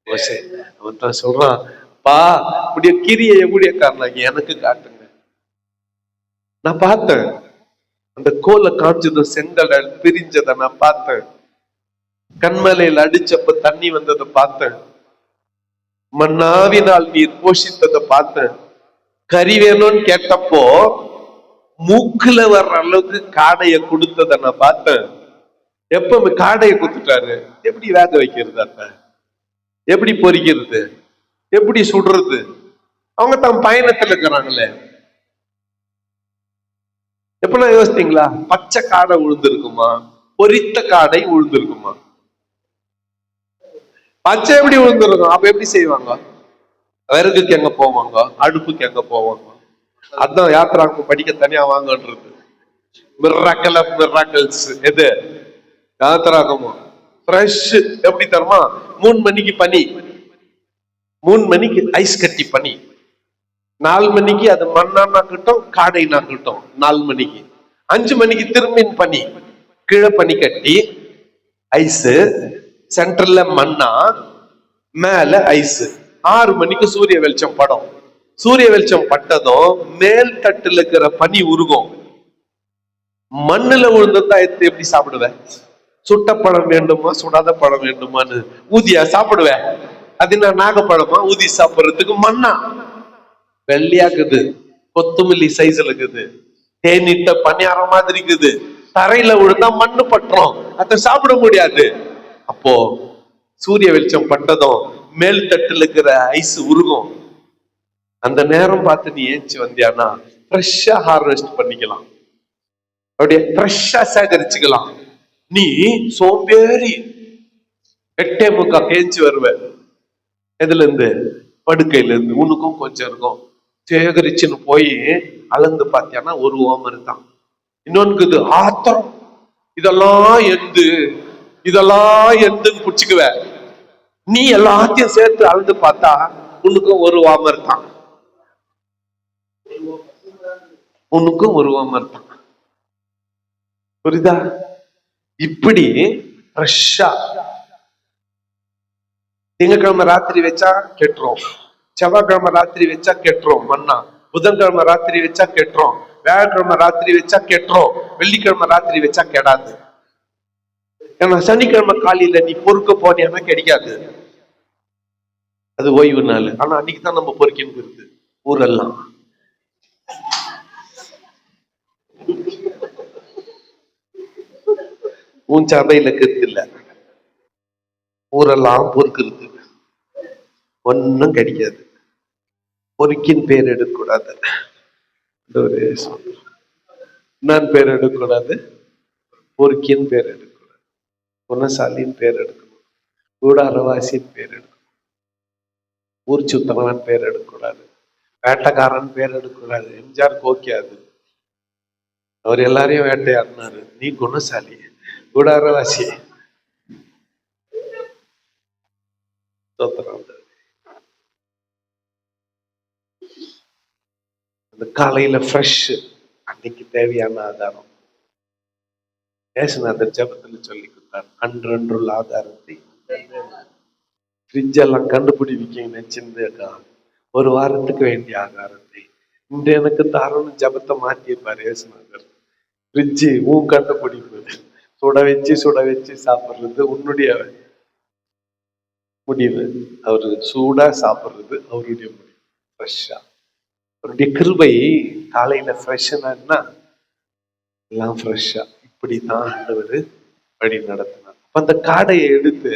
மோசே. அவன் தான் சொல்றான், பா இப்படிய கிரியை ஊழியக்காரனாகி எனக்கு காட்டுங்க. நான் பார்த்தேன், அந்த கோலை காய்ச்சதும் செங்கடல் பிரிஞ்சதை நான் பார்த்தேன், கண்மலையில் அடிச்சப்ப தண்ணி வந்ததை பார்த்தேன், மன்னாவினால் நீர் போஷித்ததை பார்த்தேன், கறி வேணும்னு கேட்டப்போ மூக்குல வர்ற அளவுக்கு காடையை கொடுத்ததை நான் பார்த்தேன். எப்ப காடையை கொடுத்துட்டாரு, எப்படி வேக வைக்கிறது, அத்த எப்படி பொரிக்கிறது, எப்படி சுடுறது? அவங்க தான் பயணத்துல இருக்கிறாங்களே. எப்பெல்லாம் யோசித்தீங்களா? பச்சை காடை உழுந்திருக்குமா, பொரித்த காடை உழுந்திருக்குமா? பச்சை எப்படி உழுந்திருக்கும்? அப்ப எப்படி செய்வாங்க? விறகுக்கு எங்க போவாங்க, அடுப்புக்கு எங்க போவாங்க? அதான் யாத்திராக்கு படிக்க தனியா வாங்கன்றது. மிராக்கல் ஆஃப் மிராக்கல்ஸ் எது? யாத்திராகமோ. ஃப்ரெஷ் எப்படி தருமா? 3 மணிக்கு பனி, 3 மணிக்கு ஐஸ் கட்டி பனி, 4 மணிக்கு அது மண்ணா நாக்கட்டும் காடை நாக்கட்டும், 4 மணிக்கு 5 மணிக்கு திரும்பின் பனி, கீழே பனி கட்டி ஐஸ், சென்டர்ல மண்ணா, மேல ஐஸ். 6 மணிக்கு சூரிய வெளிச்சம் படும். சூரிய வெளிச்சம் பட்டதும் மேல் தட்டுல இருக்கிற பனி உருகும். மண்ணுல விழுந்ததா எடுத்து எப்படி சாப்பிடுவேன்? சுட்ட பழம் வேண்டுமா சுடாத பழம் வேண்டுமான்னு ஊதியா சாப்பிடுவேன்? அது என்ன நாகப்பழமா ஊதி சாப்பிடுறதுக்கு? மண்ணா வெள்ளையாக்குது, கொத்துமல்லி சைஸ்ல இருக்குது, தேனிட்ட பணியாரம் மாதிரி இருக்குது. தரையில விழுந்தா மண்ணு பட்டுரும், அதை சாப்பிட முடியாது. அப்போ சூரிய வெளிச்சம் பட்டதும் மேல் தட்டுல இருக்கிற ஐஸ் உருகும். அந்த நேரம் பார்த்து நீ ஏஞ்சி வந்தியானா ஃப்ரெஷ்ஷா ஹார்வெஸ்ட் பண்ணிக்கலாம், அப்படியே ஃப்ரெஷ்ஷா சேகரிச்சுக்கலாம். நீ சோம்பேறி 8:45 ஏஞ்சி வருவ. எதுல இருந்து? படுக்கையில இருந்து. உனக்கும் கொஞ்சம் இருக்கும், சேகரிச்சுன்னு போய் அளந்து பார்த்தியானா ஒரு ஓமர் தான். இன்னொன்னு இது ஆத்திரம், இதெல்லாம் எந்துன்னு புடிச்சுக்குவ. நீ எல்லாத்தையும் சேர்த்து அளந்து பார்த்தா உனக்கும் ஒரு ஓமர் தான், உனக்கும் ஒரு ஓமர் தான். புரியுதா? இப்படி ஃப்ரெஷ்ஷா திங்கக்கிழமை ராத்திரி வச்சா கெட்டுரும், செவ்வாய்க்கிழமை ராத்திரி வச்சா கெட்டுரும் மண்ணா, புதன்கிழமை ராத்திரி வச்சா கெட்டுரும், வியாழக்கிழமை ராத்திரி வச்சா கெட்டுரும், வெள்ளிக்கிழமை ராத்திரி வச்சா கெடாது. ஏன்னா சனிக்கிழமை காலையில நீ பொறுக்க போனியானா கிடைக்காது, அது ஓய்வு நாள். ஆனா அன்னைக்கு தான் நம்ம பொறுக்கின்னு இருக்கு ஊரெல்லாம். உன் சபையில கருத்து இல்ல, ஊரெல்லாம் பொறுக்கிறது, ஒன்னும் கிடைக்காது. பொறுக்கின் பேர் எடுக்கக்கூடாது, நான் பேர் எடுக்கக்கூடாது, பொறுக்கின் பேர் எடுக்கக்கூடாது, குணசாலின் பேர் எடுக்கணும், கூடாரவாசியின் பேர் எடுக்கணும், ஊர் சுத்தவன் பேர் எடுக்கக்கூடாது, வேட்டைக்காரன் பேர் எடுக்கக்கூடாது. எம்ஜிஆர் கோக்கியாது, அவர் எல்லாரையும் வேட்டையாடினாரு. நீ குணசாலி, கூடாரவாசி. அந்த காலையில ஃப்ரெஷ், அன்னைக்கு தேவையான ஆதாரம். ஏசுநாதர் ஜபத்துல சொல்லி கொடுத்தார், அன்றன்றுள்ள ஆதாரத்தை. ஃப்ரிட்ஜ் எல்லாம் கண்டுபிடிவிக்க நினைச்சிருந்தேக்கா, ஒரு வாரத்துக்கு வேண்டிய ஆகாரத்தை இன்று எனக்கு தாரணும் ஜபத்தை மாற்றியிருப்பார் ஏசுநாதர். ஃப்ரிட்ஜு உன் கண்டுபிடிப்பு, சுட வச்சு சாப்பிடுறது உன்னுடைய முடிவு, அவரு சூடா சாப்பிடுறது அவருடைய முடிவு. ஃப்ரெஷ்ஷா அவருடைய கிருபை காலையில ஃப்ரெஷ்ஷா எல்லாம் ஃப்ரெஷ்ஷா. இப்படிதான் ஆண்டவர் வழி நடத்தினார். அந்த காடையை எடுத்து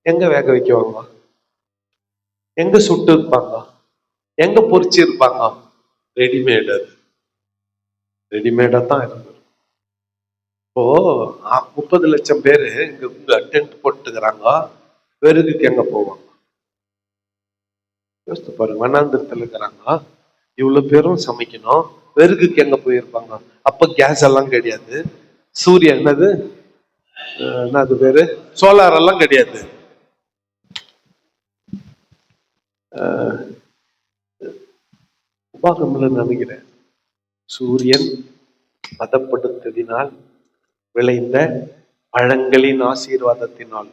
எங்க வேக வைக்குவாங்க, எங்க சுட்டு இருப்பாங்க, எங்க பொறிச்சு இருப்பாங்க? ரெடிமேடு, அது ரெடிமேடா தான் இருந்தது. இப்போ 30 லட்சம் பேரு இங்க டென்ட் போட்டுக்கிறாங்க, வெறுகுக்கு எங்க போவாங்க? யோசித்து பாருங்க, வண்ணாந்திரத்துல இருக்கிறாங்க, இவ்வளவு பேரும் சமைக்கணும், வெறுகுக்கு எங்க போயிருப்பாங்க? அப்ப கேஸ் எல்லாம் கிடையாது, சூரியன் என்னது பேரு, சோலார் எல்லாம் கிடையாது. உபாகம்ல நினைக்கிறேன், சூரியன் பதப்படுத்ததினால் விளைந்த பழங்களின் ஆசீர்வாதத்தினால்.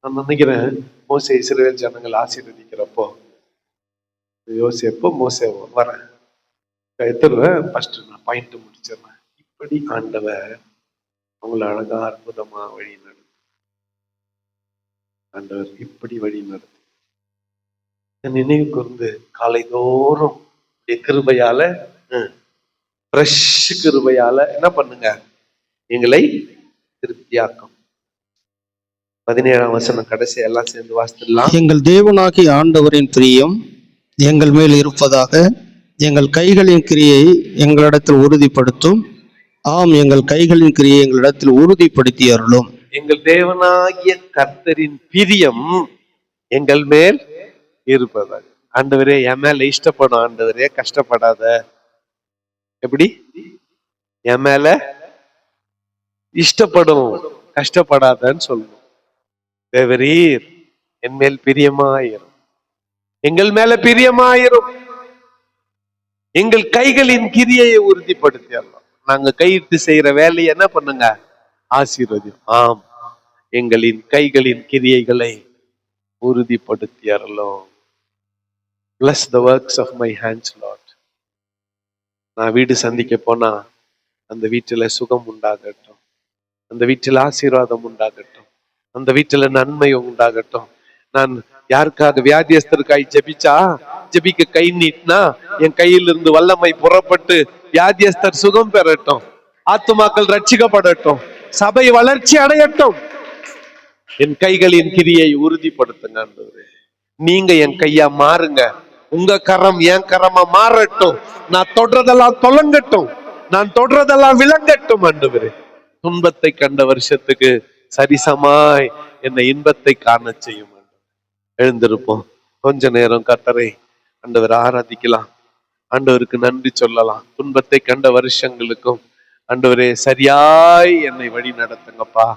நான் நினைக்கிறேன் மோசே இஸ்ரவேல் ஜனங்கள் ஆசீர்வதிக்கிறப்போ, யோசிப்போ மோசே வரேன் எடுத்துருவேன், ஃபர்ஸ்ட் நான் பாயிண்ட் முடிச்சிடுறேன். இப்படி ஆண்டவர் அவங்களை அழகா அற்புதமா வழி நடத்து. ஆண்டவர் இப்படி வழி நடத்து. நினைவு கூர்ந்து காலை தோறும் கிருபையால, ஃப்ரெஷ் கிருபையால என்ன பண்ணுங்க, எங்களை திருப்தியாக்கும். 17ஆம் வசனம் கடைசி எல்லாம் சேர்ந்து வாசித்துடலாம். எங்கள் தேவனாகிய ஆண்டவரின் பிரியம் எங்கள் மேல் இருப்பதாக, எங்கள் கைகளின் கிரியை எங்களிடத்தில் உறுதிப்படுத்தும். ஆம், எங்கள் கைகளின் கிரியை எங்களிடத்தில் உறுதிப்படுத்தி அருளும். எங்கள் தேவனாகிய கர்த்தரின் பிரியம் எங்கள் மேல் இருப்பதாக. ஆண்டவரே என் மேல இஷ்டப்படும், ஆண்டவரே கஷ்டப்படாத. எப்படி? என் மேல இஷ்டப்படும், கஷ்டப்படாதன்னு சொல்லணும். தேவரீர் என் மேல் பிரியமாயிரும், எங்கள் மேல பிரியமாயிரும், எங்கள் கைகளின் கிரியை உறுதிப்படுத்திடலாம். நாங்க கையிட்டு செய்யற வேலையை என்ன பண்ணுங்க, ஆசீர்வதி. ஆம், எங்களின் கைகளின் கிரியைகளை உறுதிப்படுத்தியறலாம். Bless the works of my hands, Lord. நான் வீடு சந்திக்க போனா அந்த வீட்டுல சுகம் உண்டாகட்டும், அந்த வீட்டுல ஆசீர்வாதம் உண்டாகட்டும், அந்த வீட்டுல நன்மை உண்டாகட்டும். நான் யாருக்காக வியாதியஸ்தருக்காய் ஜெபிச்சா, ஜெபிக்க கை நீட்டினா என் கையிலிருந்து வல்லமை புறப்பட்டு வியாதியஸ்தர் சுகம் பெறட்டும், ஆத்துமாக்கள் ரட்சிக்கப்படட்டும், சபை வளர்ச்சி அடையட்டும். என் கைகளின் கிரியை உறுதிப்படுத்துங்க ஆண்டவரே. நீங்க என் கையா மாறுங்க, உங்க கரம் என் கரமா மாறட்டும். நான் தொடுறதெல்லாம் தொலங்கட்டும், நான் தொடுறதெல்லாம் விளங்கட்டும் ஆண்டவரே. துன்பத்தை கண்ட வருஷத்துக்கு சரிசமாய் என்னை இன்பத்தை காண செய்யும். எழுந்திருப்போம், கொஞ்ச நேரம் கர்த்தரை ஆண்டவர் ஆராதிக்கலாம், ஆண்டவருக்கு நன்றி சொல்லலாம். துன்பத்தை கண்ட வருஷங்களுக்கும் ஆண்டவரே சரியாய் என்னை வழி நடத்துங்கப்பா.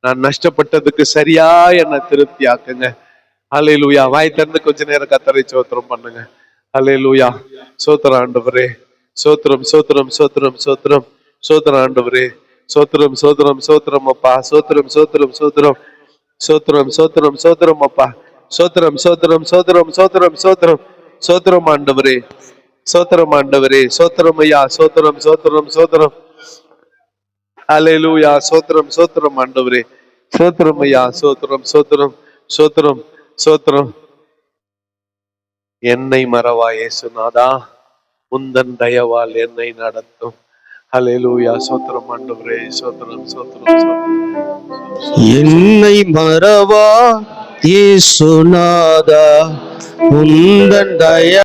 நான் நஷ்டப்பட்டதுக்கு சரியாய் என்னை திருப்தி ஆக்குங்க. அல்லேலூயா. வாய் திறந்து கொஞ்ச நேரம் கர்த்தரை சோத்திரம் பண்ணுங்க. அல்லேலூயா. சோத்திரம் ஆண்டவரே, சோத்திரம் சோத்திரம் சோத்திரம் சோத்திரம் சோத்திரம் ஆண்டவரே, சோத்திரம் சோத்திரம் சோத்திரம் அப்பா, சோத்திரம் சோத்திரம் சோத்திரம் சோத்திரம் சோத்திரம் சோத்திரம் அப்பா, சோத்திரம் சோத்திரம் சோத்திரம் சோத்திரம் சோத்திரம் சோத்திரம் ஆண்டவரே, சோத்திரம் ஆண்டவரே, சோத்திரம் ஐயா, சோத்திரம் சோத்திரம் சோத்திரம். அல்லேலூயா. சோத்திரம் சோத்திரம் ஆண்டவரே, சோத்திரம் ஐயா, சோத்திரம் சோத்திரம் சோத்திரம் சோத்திரம். என்னை மறவா இயேசுநாதா, உந்தன் தயவால் என்னை நடத்தும். அல்லேலூயா. சோத்திரம் ஆண்டவரே, சோத்திரம் சோத்திரம் சோத்திரம். என்னை மறவா இயேசுநாதா, உந்தன் தய